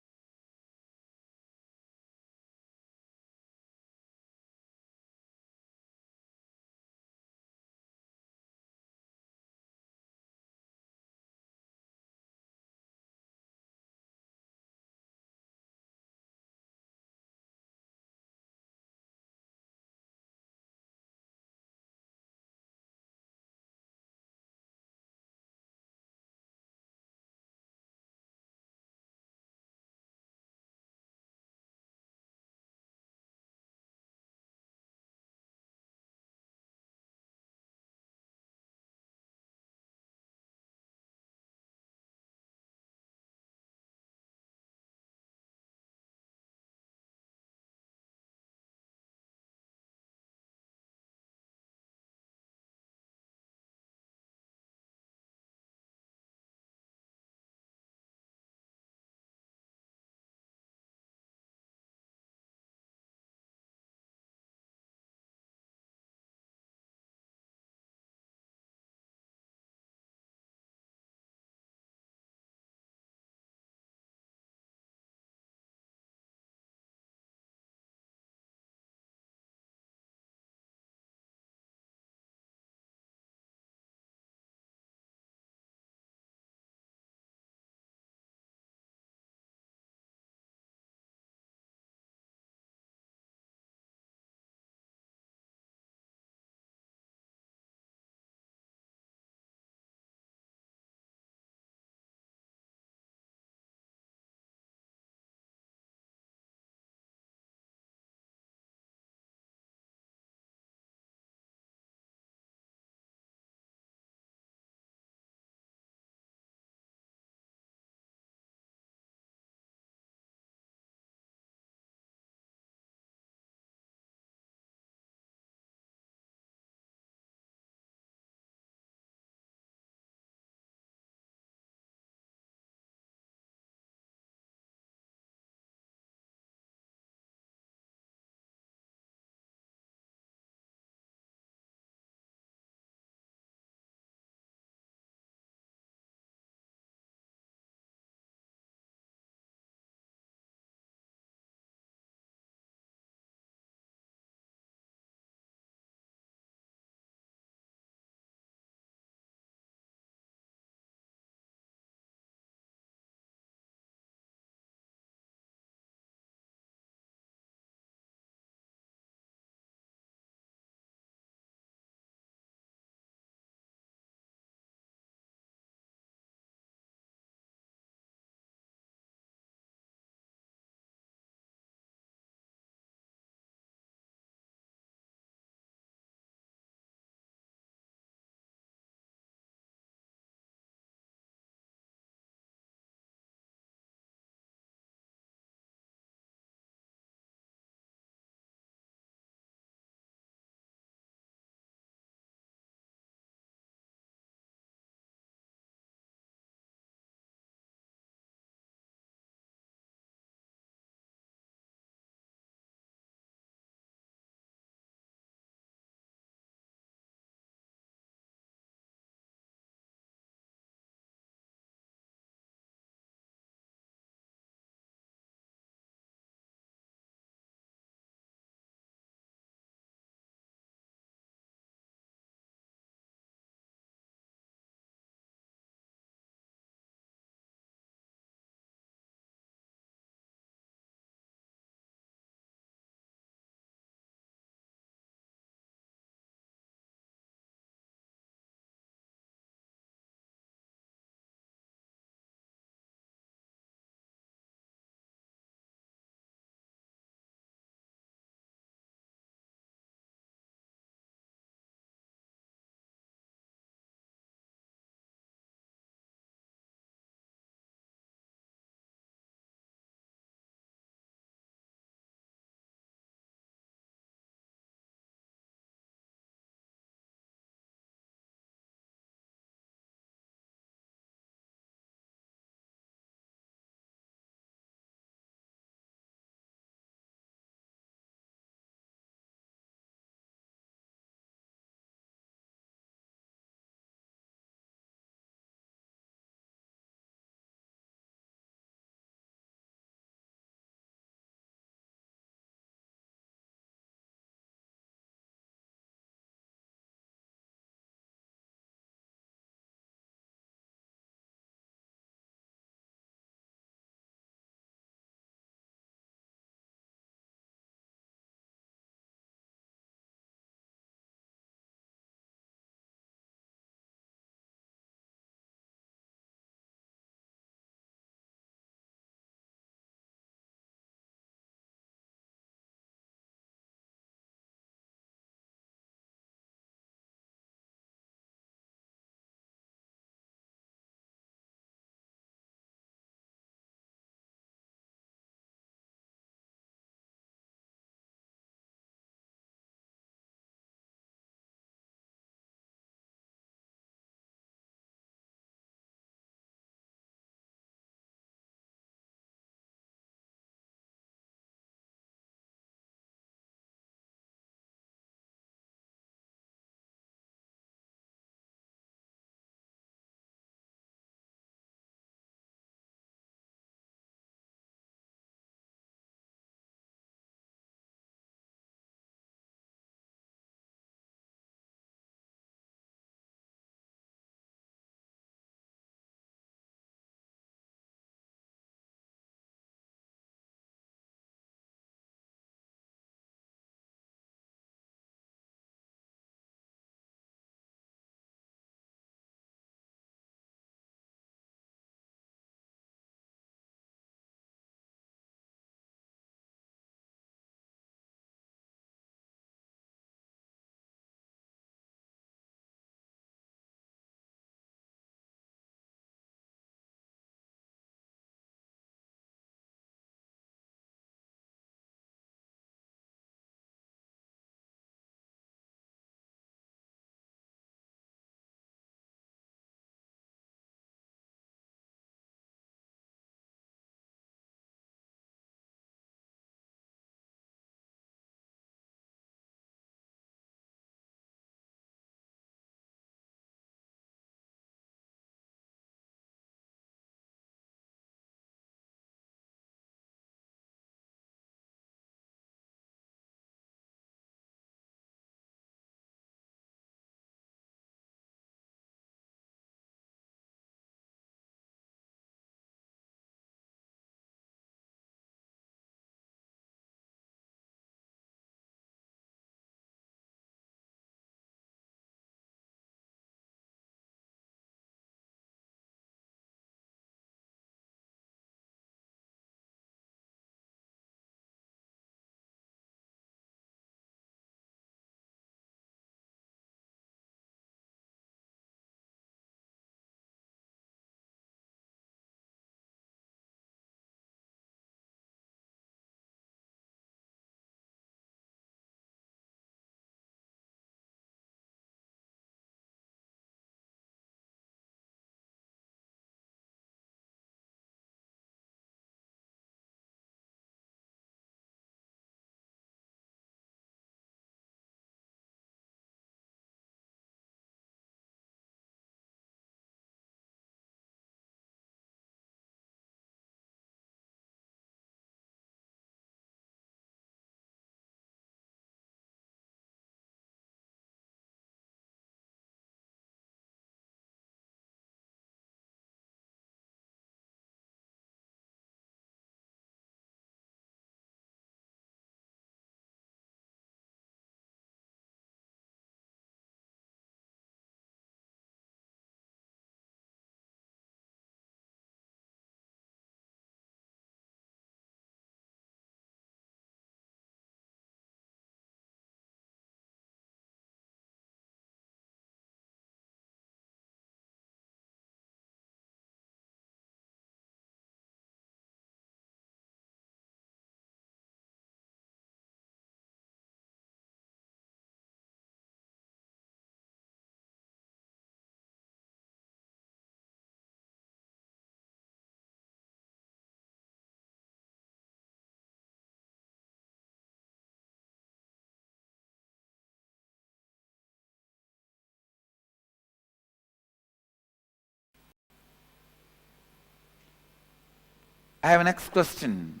I have a next question.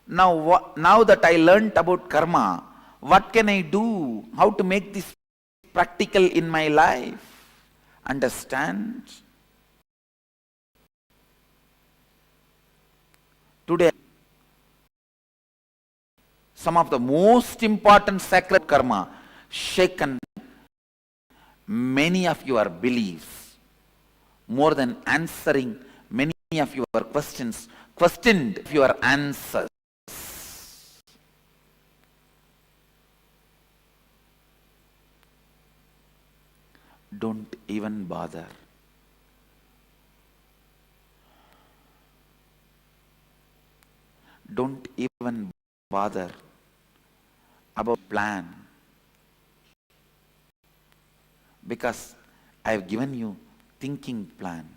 Now that I learnt about karma, what can I do? How to make this practical in my life? Understand? Today, some of the most important sacred karma shaken many of your beliefs, more than answering many of your questions, questioned your answers. Don't even bother. Don't even bother about plan, because I have given you thinking plan.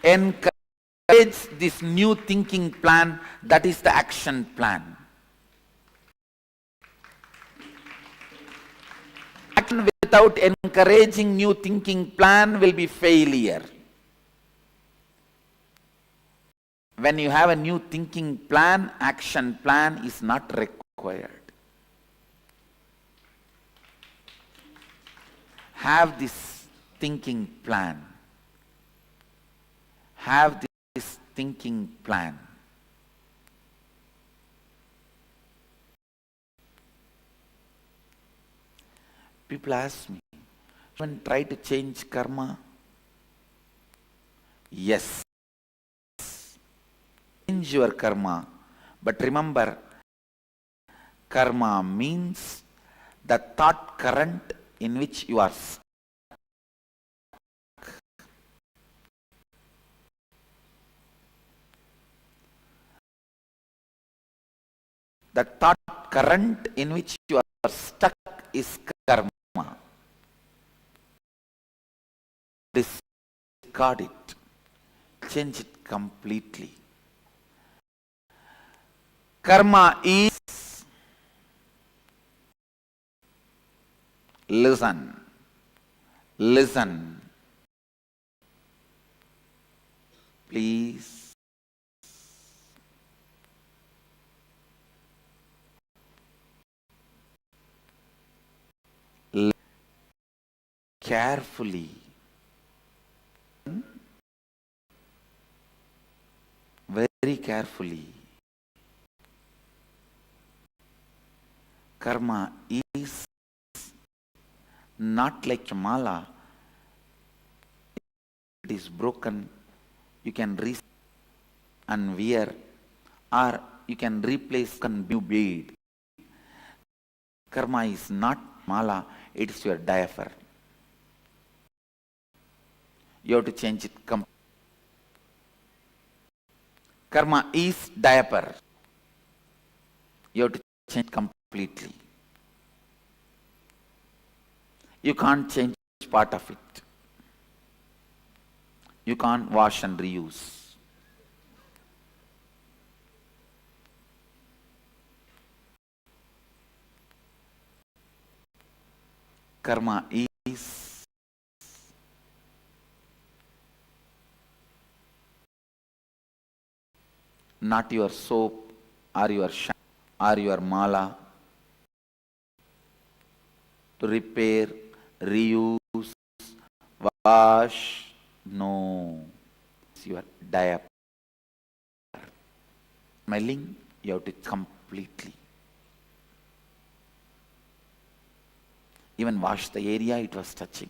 Encourage this new thinking plan, that is the action plan. Action without encouraging new thinking plan will be failure. When you have a new thinking plan, action plan is not required. Have this thinking plan. Have this thinking plan. People ask me, even try to change karma? Yes. Change your karma, but remember, karma means the thought current in which you are stuck. The thought current in which you are stuck is karma. Discard it. Change it completely. Karma is, listen, please. Carefully. Very carefully. Karma is not like a mala. It is broken. You can reset and wear, or you can replace a new bead. Karma is not mala, it is your diaper. You have to change it completely. Karma is diaper. You have to change it completely. You can't change part of it. You can't wash and reuse. Karma is not your soap or your shampoo or your mala to repair, reuse, wash. No. It's your diaper. Smelling, you have to completely. Even wash the area it was touching.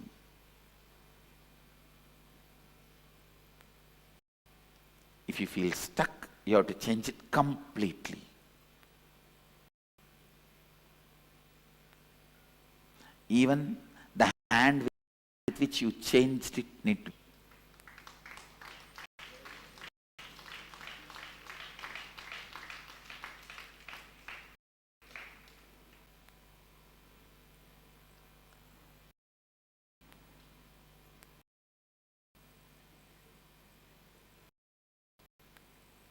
If you feel stuck, you have to change it completely. Even the hand with which you changed it need to.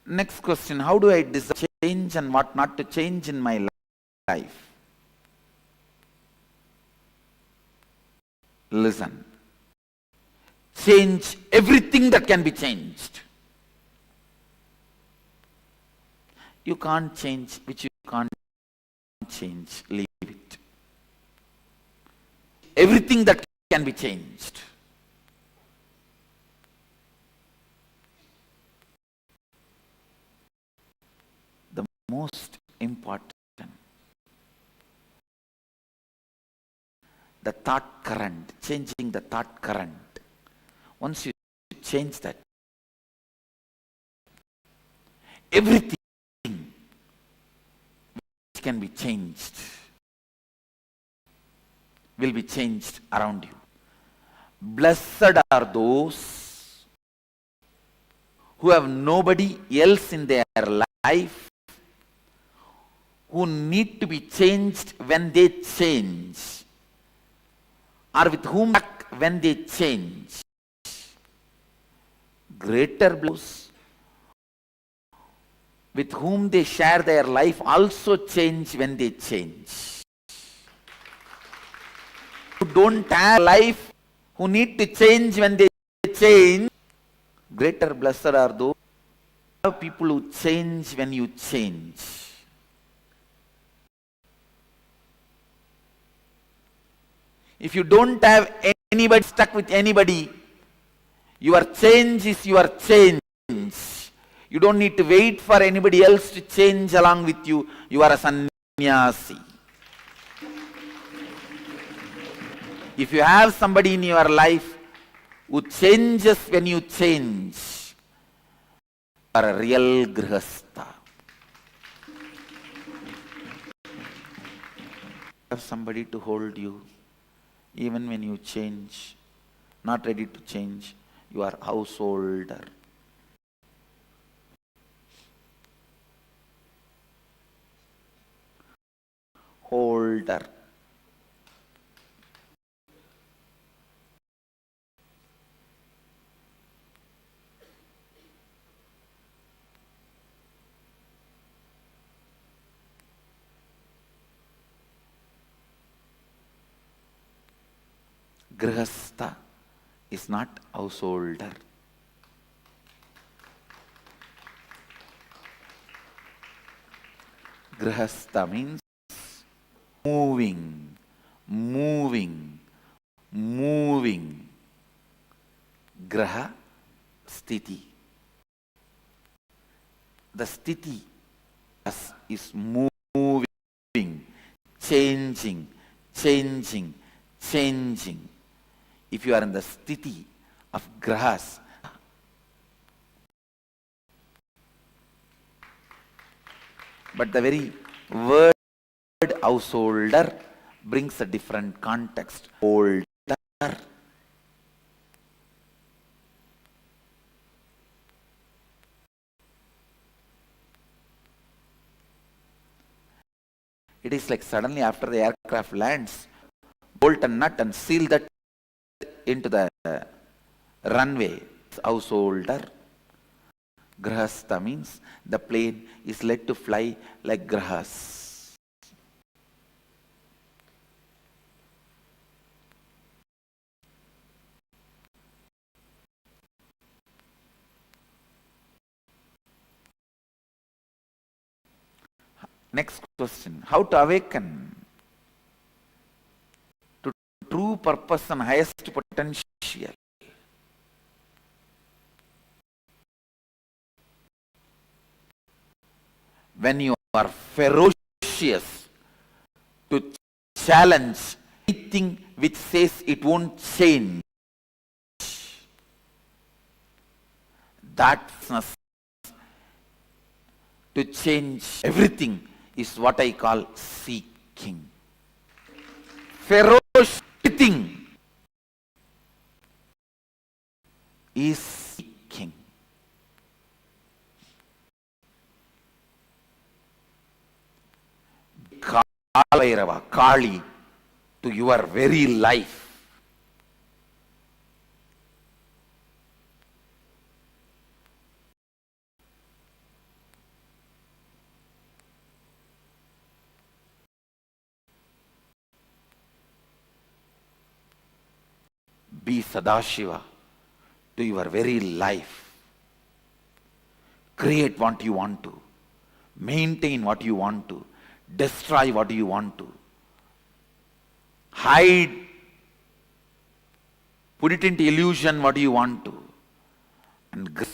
Next question, how do I decide change and what not to change in my life? Listen, change everything that can be changed. You can't change which you can't change, leave it. Everything that can be changed. The most important, the thought current, changing the thought current. Once you change that, everything which can be changed will be changed around you. Blessed are those who have nobody else in their life, who need to be changed when they change, or with whom when they change. Greater blows, with whom they share their life, also change when they change. Who don't have life, who need to change when they change. Greater blessed are those people who change when you change. If you don't have anybody stuck with anybody, your change is your change. You don't need to wait for anybody else to change along with you. You are a sannyasi. If you have somebody in your life who changes when you change, you are a real grihastha. Have somebody to hold you even when you change, not ready to change. You are householder. Holder. Grihastha is not householder. Grihastha means moving, moving, moving. Graha, sthiti. The sthiti is moving, changing, changing, changing. If you are in the sthiti of grahas, but the very word householder brings a different context. Holder. It is like suddenly after the aircraft lands, bolt a nut and seal that into the runway. Householder. Grahastha means the plane is led to fly like grahas. Next question. How to awaken to true purpose and highest potential? When you are ferocious to challenge anything which says it won't change, that to change everything is what I call seeking. Ferocious thing is seeking. Kalairava, Kali, to your very life. Be Sadashiva to your very life. Create what you want to, maintain what you want to, destroy what you want to, hide, put it into illusion what you want to, and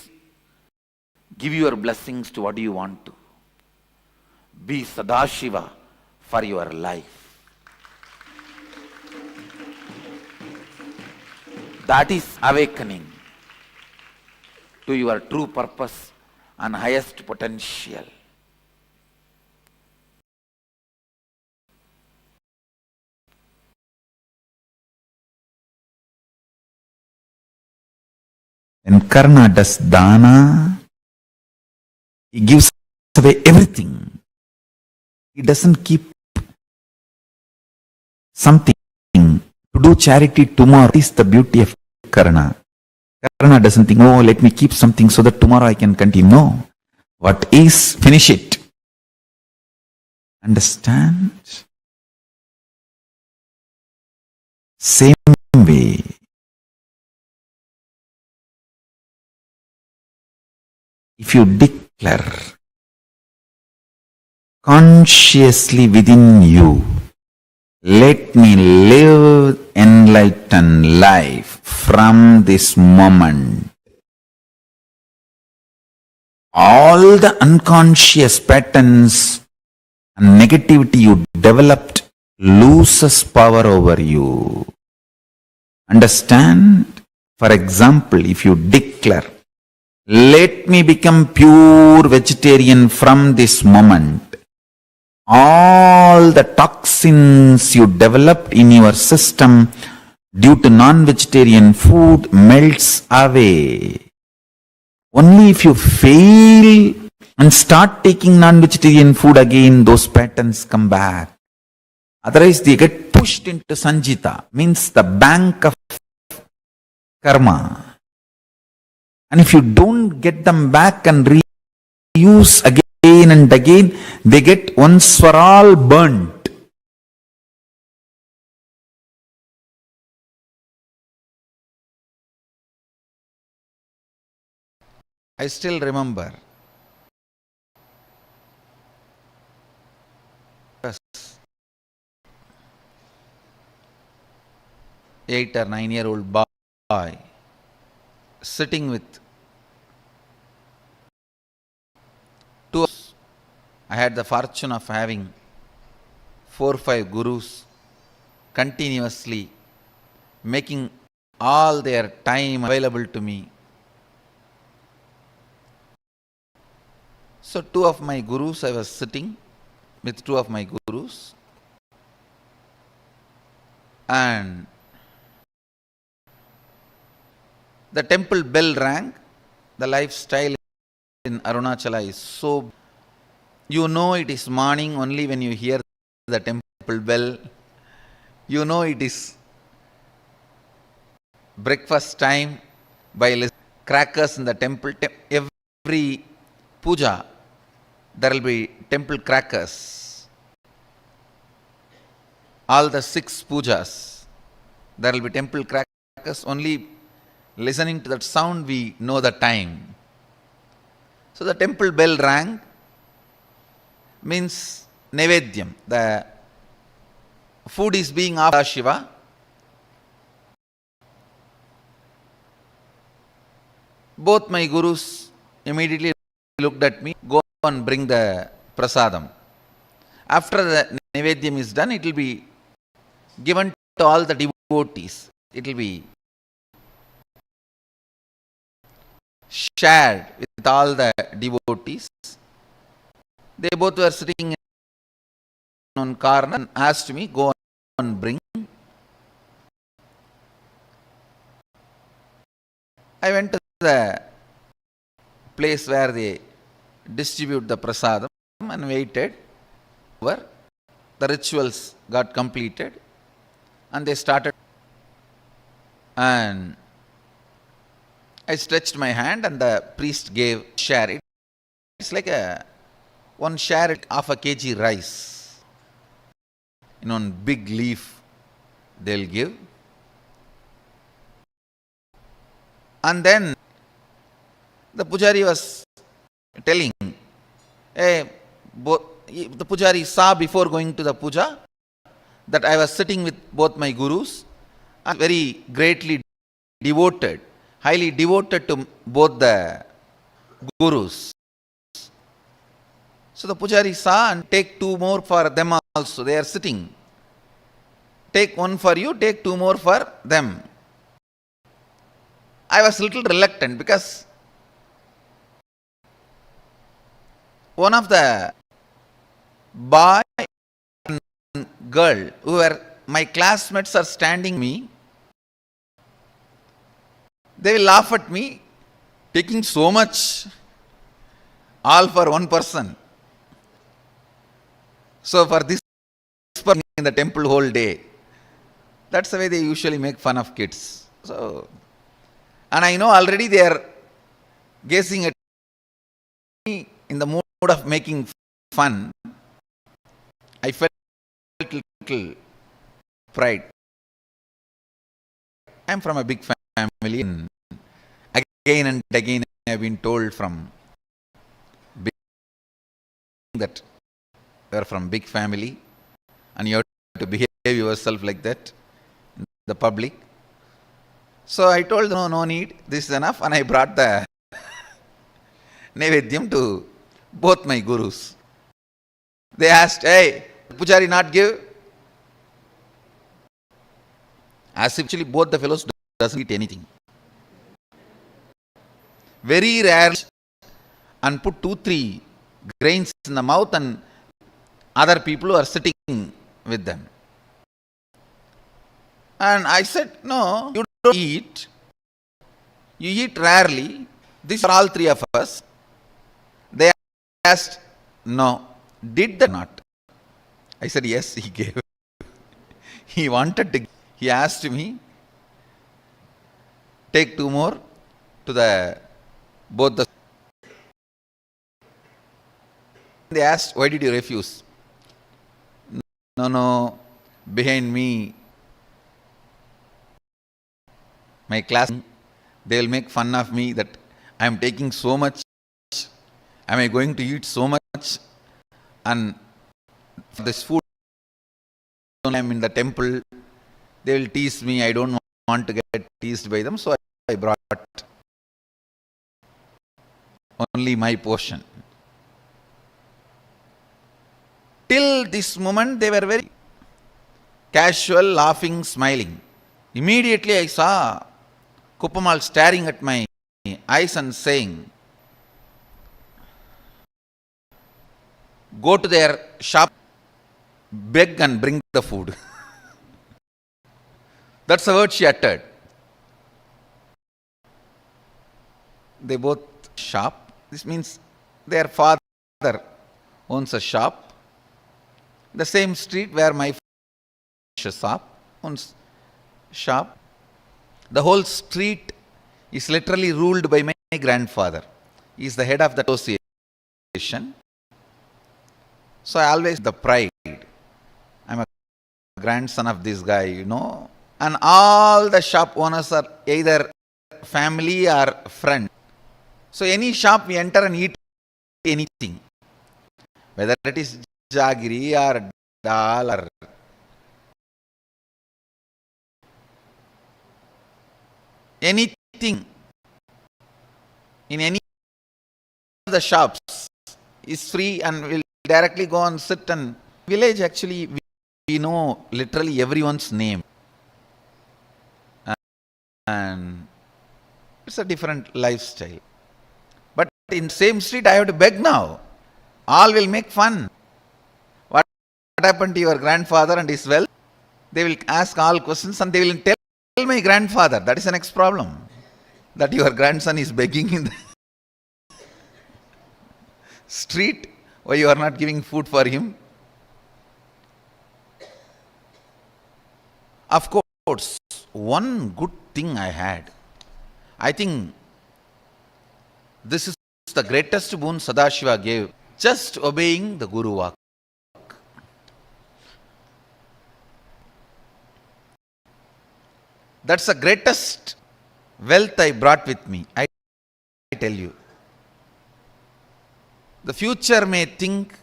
give your blessings to what you want to. Be Sadashiva for your life. That is awakening to your true purpose and highest potential. When Karna does dana, he gives away everything. He doesn't keep something to do charity tomorrow. That is the beauty of Karna. Karna doesn't think, oh, let me keep something so that tomorrow I can continue. No. What is, finish it. Understand? Same way. If you declare consciously within you, let me live enlightened life from this moment. All the unconscious patterns and negativity you developed loses power over you. Understand? For example, if you declare, let me become pure vegetarian from this moment, all the toxins you developed in your system due to non-vegetarian food melts away. Only if you fail and start taking non-vegetarian food again, those patterns come back. Otherwise, they get pushed into Sanjita, means the bank of karma. And if you don't get them back and reuse again and again, they get once for all burnt. I still remember 8 or 9-year-old boy sitting with two. I had the fortune of having 4 or 5 gurus continuously making all their time available to me. So 2 of my gurus, I was sitting with 2 of my gurus, and the temple bell rang. The lifestyle in Arunachala is so, you know it is morning only when you hear the temple bell. You know it is breakfast time by listening crackers in the temple. Every puja, there will be temple crackers. All the 6 pujas, there will be temple crackers. Only listening to that sound, we know the time. So the temple bell rang, means Nevedyam. The food is being offered to Shiva. Both my gurus immediately looked at me, go and bring the prasadam. After the Nevedyam is done, it will be given to all the devotees. It will be shared with all the devotees. They both were sitting in one corner and asked me, go and bring. I went to the place where they distribute the prasadam and waited. The rituals got completed and they started, and I stretched my hand and the priest gave share. It's like one share of a kg rice in one big leaf they'll give. And then the pujari was telling, hey, the pujari saw before going to the puja that I was sitting with both my gurus and very greatly devoted, highly devoted to both the gurus. So the pujari saw and take two more for them also. They are sitting. Take one for you, take two more for them. I was a little reluctant because one of the boy and girl who were my classmates are standing me. They will laugh at me, taking so much, all for one person. So for this person in the temple whole day, that's the way they usually make fun of kids. So, and I know already they are gazing at me in the mood of making fun. I felt a little pride. I am from a big family, and again and again I have been told from that you are from big family and you have to behave yourself like that in the public. So I told them, no need, this is enough, and I brought the Nevedyam to both my gurus. They asked, hey, Pujari not give? As if actually both the fellows doesn't eat anything. Very rare, and put 2-3 grains in the mouth, and other people who are sitting with them. And I said, no, you don't eat. You eat rarely. These are all three of us. They asked, no, did they not? I said, yes, he gave. He wanted to. He asked me, take two more to the both the. They asked, why did you refuse? No, behind me, my class, they will make fun of me that I am taking so much. Am I going to eat so much? And for this food, I am in the temple, they will tease me. I don't want to get teased by them, so I brought only my portion. Till this moment, they were very casual, laughing, smiling. Immediately I saw Kuppamal staring at my eyes and saying, go to their shop, beg and bring the food. That's the word she uttered. They both shop. This means their father owns a shop. The same street where my shop owns shop. The whole street is literally ruled by my grandfather. He is the head of the association. So I always the pride. I'm a grandson of this guy, you know. And all the shop owners are either family or friend. So any shop we enter and eat anything, whether it is jaggery or dal or anything in any of the shops is free, and we'll directly go and sit. And village, actually we know literally everyone's name, and it's a different lifestyle. But in same street I have to beg now. All will make fun. What happened to your grandfather and his wealth? They will ask all questions, and they will tell my grandfather. That is the next problem, that your grandson is begging in the street. Why you are not giving food for him? Of course, one good thing I had, I think this is the greatest boon Sadashiva gave, just obeying the Guru Vak. That's the greatest wealth I brought with me. I tell you. The future may think,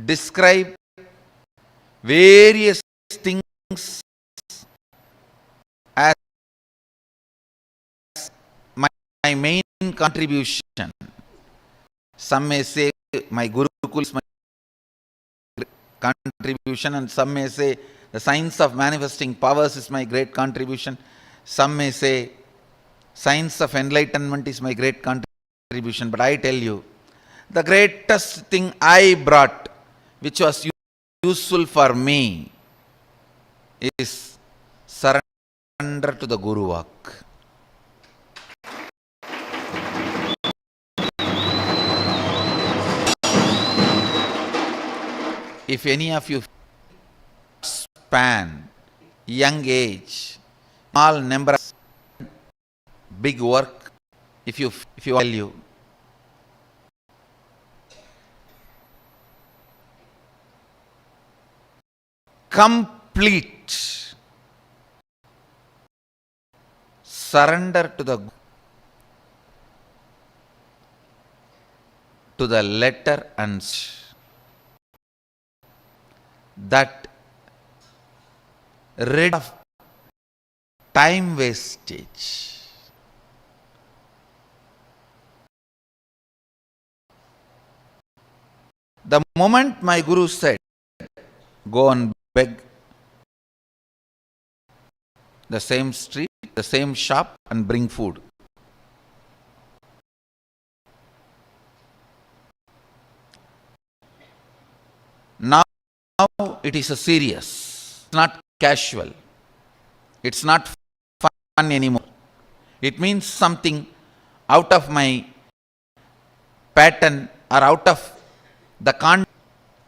describe various things as my main contribution. Some may say my Gurukul is my contribution, and some may say the science of manifesting powers is my great contribution. Some may say science of enlightenment is my great contribution. But I tell you, the greatest thing I brought, which was useful for me, is surrender to the Guru Vak. If any of you span, young age, small number, big work, if you value, complete surrender to the letter and that rid of time wastage. The moment my Guru said, go and beg the same street, the same shop and bring food. Now it is a serious, it's not casual, it's not fun anymore. It means something out of my pattern or out of the content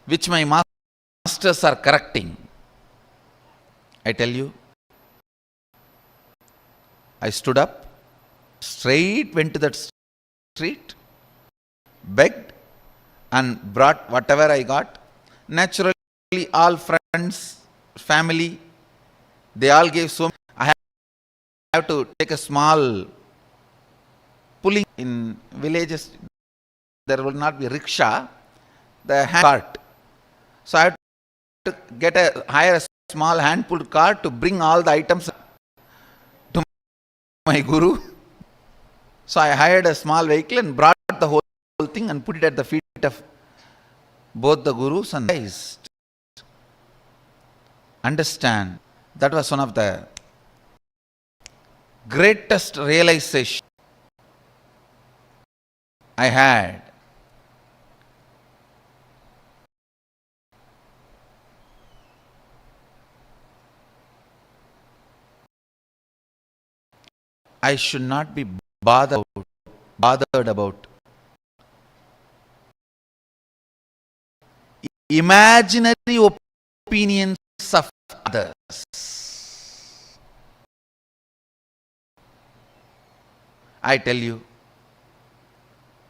which my masters are correcting. I tell you, I stood up, straight went to that street, begged and brought whatever I got. Naturally, all friends, family, they all gave so much. I have to take a small pulling in villages. There will not be rickshaw, the hand cart. So I have to hire a small hand-pulled cart to bring all the items to my Guru. So I hired a small vehicle and brought the whole thing and put it at the feet of both the Gurus and Christ. Understand, that was one of the greatest realization I had. I should not be bothered about imaginary opinions of others. I tell you,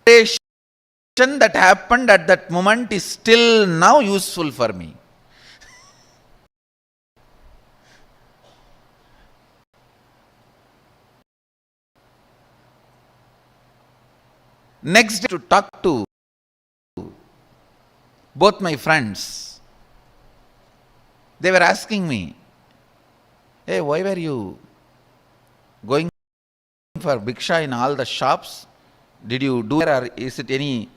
that happened at that moment is still now useful for me. Next day, to talk to both my friends, they were asking me, hey, why were you going for bhiksha in all the shops? Did you do it, or is it any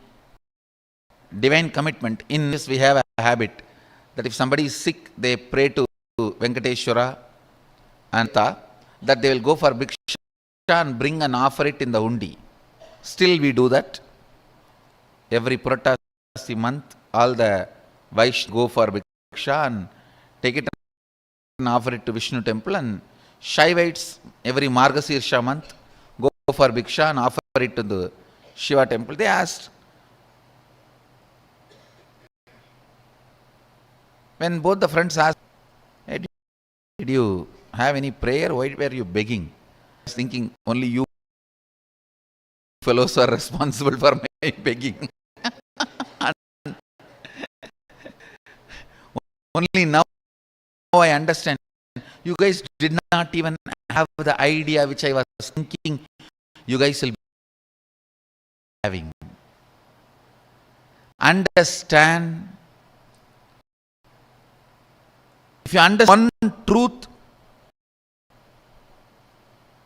divine commitment? In this we have a habit that if somebody is sick, they pray to Venkateshwara and that they will go for bhiksha and bring and offer it in the undi. Still we do that. Every Puratasi month, all the Vaishnavas go for bhiksha and take it and offer it to Vishnu temple, and Shaivites every Margasirsha month go for bhiksha and offer it to the Shiva temple. They asked, when both the friends asked, hey, did you have any prayer? Why were you begging? I was thinking, only you fellows are responsible for my begging. Only now I understand. You guys did not even have the idea which I was thinking you guys will be having. Understand. If you understand one truth,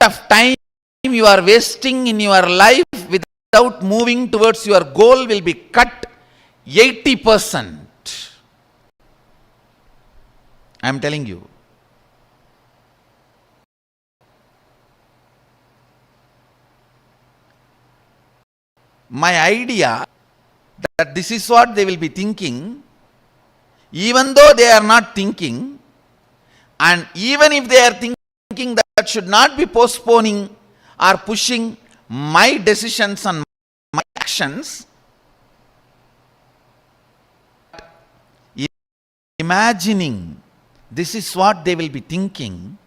of time you are wasting in your life without moving towards your goal will be cut 80%. I am telling you. My idea that this is what they will be thinking, even though they are not thinking, and even if they are thinking, that should not be postponing or pushing my decisions and my actions. Imagining this is what they will be thinking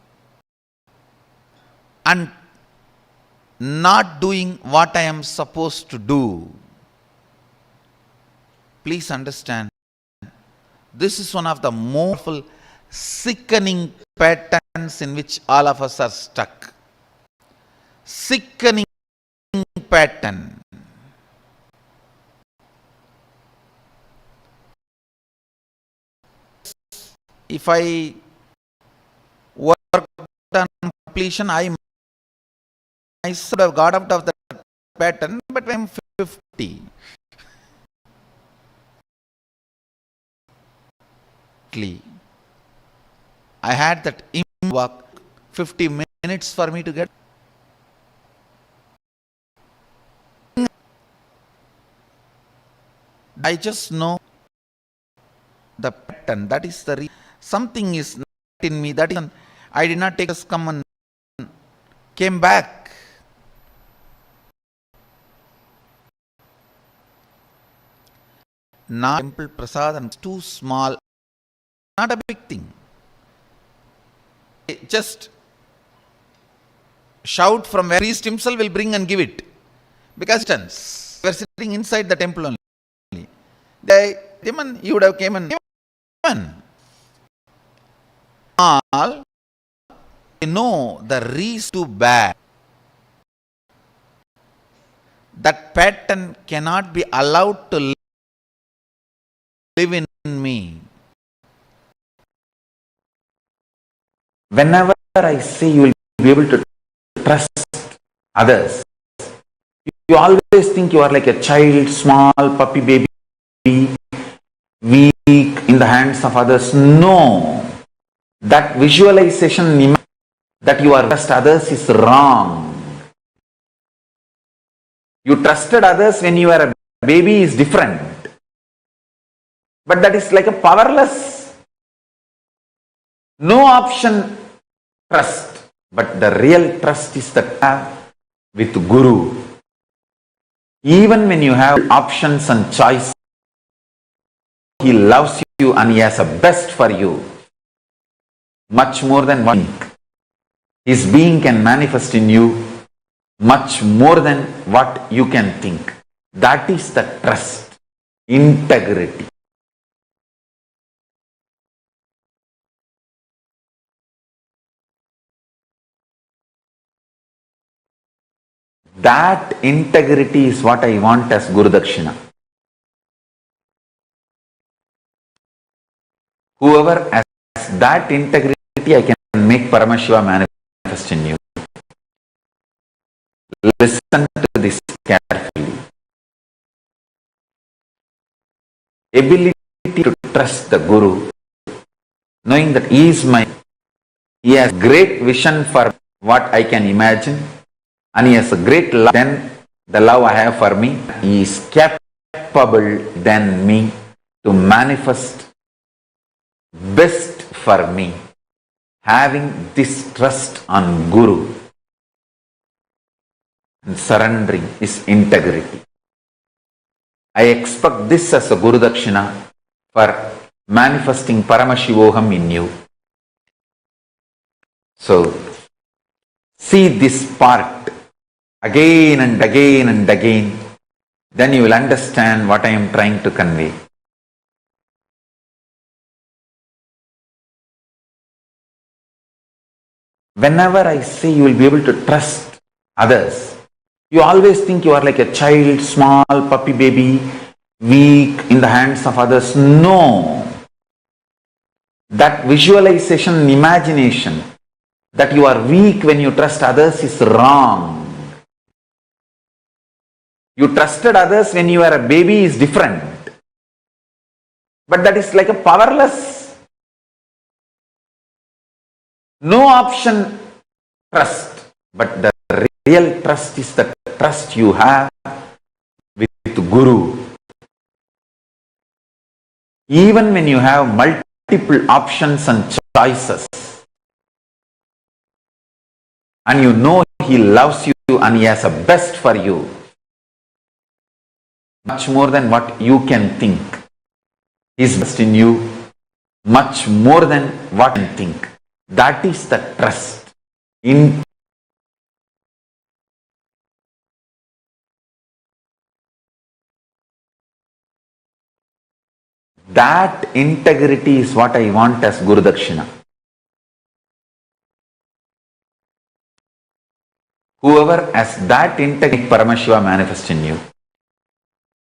and not doing what I am supposed to do. Please understand, this is one of the more sickening patterns in which all of us are stuck. Sickening pattern. If I work on completion, I should have got out of that pattern, but I'm 50. I had that work 50 minutes for me to get. I just know the pattern. That is the reason. Something is not in me. That is, I did not take this come and came back. Not temple prasad and too small. Not a big thing. Just shout from where priest himself will bring and give it. Because we are sitting inside the temple only. Demon, you would have came and given. All you know the reason too bad. That pattern cannot be allowed to live in me. Whenever I say you will be able to trust others, you always think you are like a child, small puppy baby, weak in the hands of others. No. That visualization that you are trust others is wrong. You trusted others when you were a baby is different. But that is like a powerless, no option trust. But the real trust is that have with Guru. Even when you have options and choice, he loves you and he has a best for you. Much more than one. His being can manifest in you much more than what you can think. That is the trust, integrity. That integrity is what I want as Guru Dakshina. Whoever has that integrity, I can make Paramashiva manifest in you. Listen to this carefully. Ability to trust the Guru, knowing that he has great vision for what I can imagine, and he has a great love than the love I have for me. He is capable than me to manifest best for me. Having this trust on Guru and surrendering is integrity. I expect this as a Guru Dakshina for manifesting Paramashivoham in you. So, see this part again and again and again, then you will understand what I am trying to convey. whenever I say you will be able to trust others, you always think you are like a child, small puppy baby, weak in the hands of others. No. That visualization and imagination that you are weak when you trust others is wrong. You trusted others when you were a baby is different. But that is like a powerless, no option trust. But the real trust is the trust you have with Guru. Even when you have multiple options and choices, and you know he loves you and he has a best for you, much more than what you can think. He's best in you, much more than what you think. That is the trust. That integrity is what I want as Guru Dakshina. Whoever has that integrity, Paramashiva manifest in you.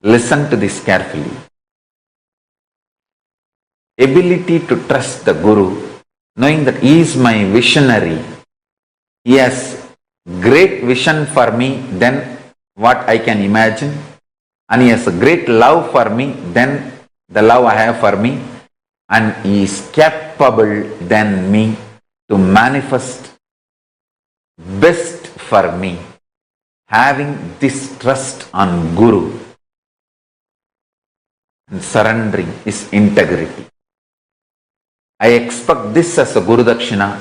Listen to this carefully. Ability to trust the Guru, knowing that he is my visionary. He has great vision for me than what I can imagine, and he has a great love for me than the love I have for me, and he is capable than me to manifest best for me. Having this trust on Guru and surrendering is integrity. I expect this as a Guru Dakshina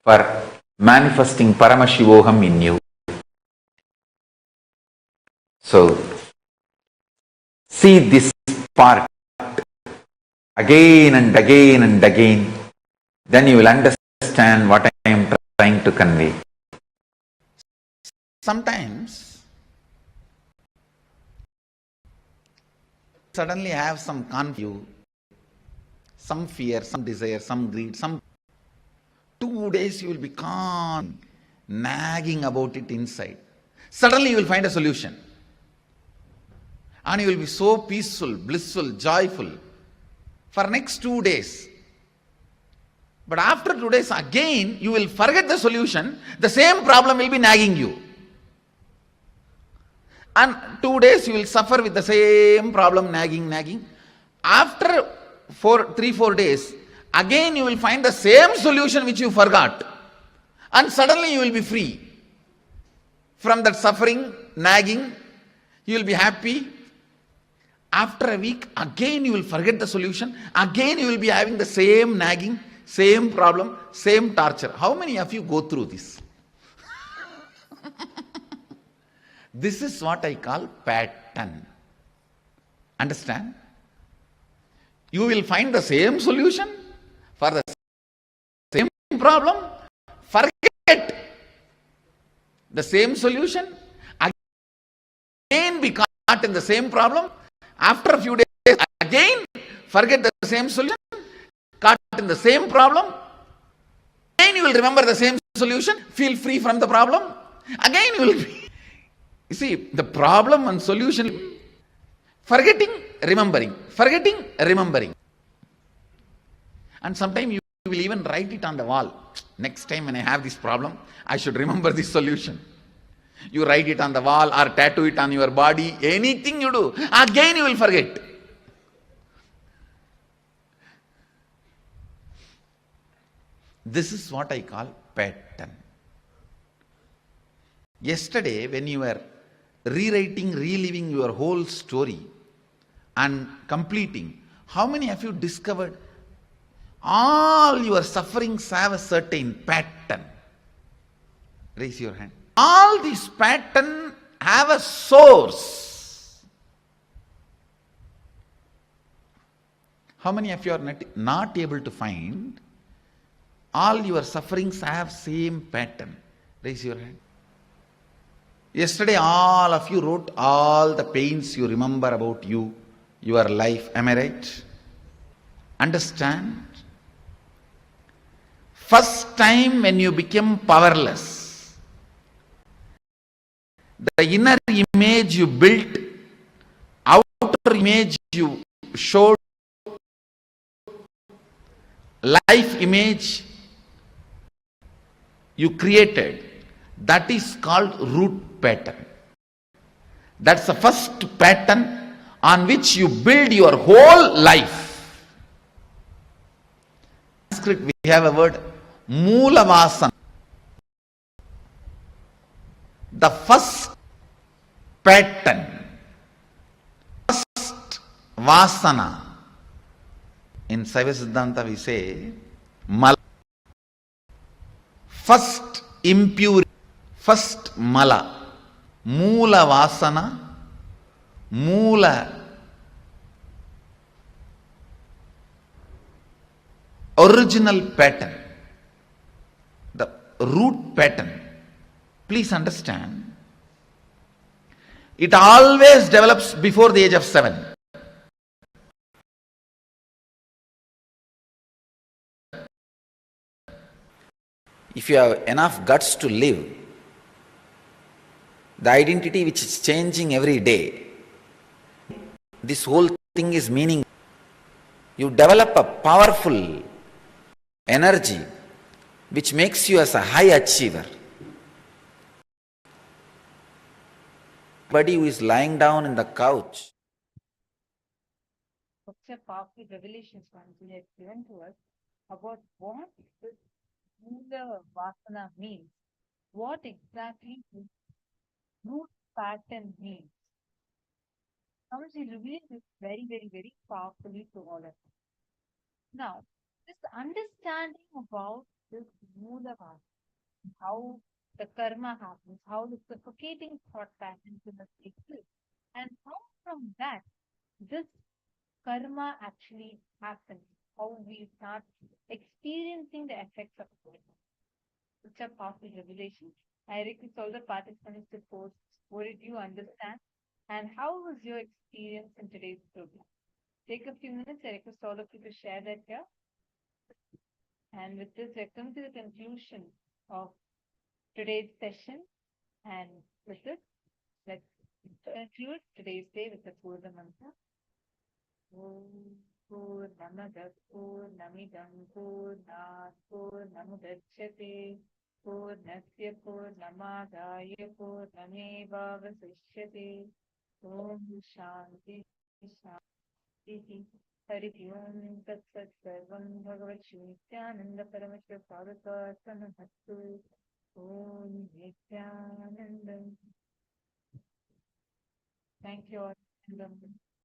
for manifesting Paramashivoham in you. So, see this part again and again and again, then you will understand what I am trying to convey. Sometimes suddenly have some confusion, some fear, some desire, some greed, 2 days you will be calm, nagging about it inside. Suddenly you will find a solution. And you will be so peaceful, blissful, joyful for next 2 days. But after 2 days again you will forget the solution, the same problem will be nagging you. And 2 days you will suffer with the same problem, nagging. After 3-4 days, again you will find the same solution which you forgot. And suddenly you will be free from that suffering, nagging. You will be happy. After a week, again you will forget the solution. Again you will be having the same nagging, same problem, same torture. How many of you go through this? This is what I call pattern. Understand? You will find the same solution for the same problem. Forget the same solution. Again be caught in the same problem. After a few days, again forget the same solution. Caught in the same problem. Again you will remember the same solution. Feel free from the problem. Again you will be. You see, the problem and solution, forgetting, remembering, forgetting, remembering. And sometimes you will even write it on the wall. Next time when I have this problem, I should remember this solution. You write it on the wall or tattoo it on your body, anything you do, again you will forget. This is what I call pattern. Yesterday, when you were rewriting, reliving your whole story and completing, how many of you discovered all your sufferings have a certain pattern? Raise your hand. All these patterns have a source. How many of you are not able to find all your sufferings have same pattern? Raise your hand. Yesterday all of you wrote all the pains you remember about you, your life. Am I right? Understand? first time when you became powerless, the inner image you built, outer image you showed, life image you created, that is called root pattern. That's the first pattern on which you build your whole life. In Sanskrit we have a word, Moola Vasana. The first pattern, first Vasana. In Saiva Siddhanta we say, Mala. First impurity, first Mala. Moola Vasana, Moola original pattern, the root pattern. Please understand, it always develops before the age of 7. If you have enough guts to live, the identity which is changing every day, this whole thing is meaning. You develop a powerful energy which makes you as a high achiever. Somebody who is lying down in the couch. Such a powerful revelation Swamiji has given to us about what this Moola Vasana means. What exactly this root pattern means. Swamiji revealed this very powerfully to all of us. Now, this understanding about this Moola Vasana, how the karma happens, how the suffocating thought patterns in us take place, and how from that this karma actually happens, how we start experiencing the effects of it. It's a powerful revelation. I request all the participants to post what did you understand and how was your experience in today's program. Take a few minutes. I request all of you to share that here. And with this, we come to the conclusion of today's session. And with this, let's conclude today's day with the Purna Mantra. Purnamadaഃ Purnamidam Purnāt Purnamudachyate Purnasya Purnamadaya Purnamevavasishyate. Om Shanti Shanti. Hari Om Tat Sat Sarvam Bhagavat Nityananda Paramashiva Sarvasarvamastu. Om Nityanandam. Thank you all.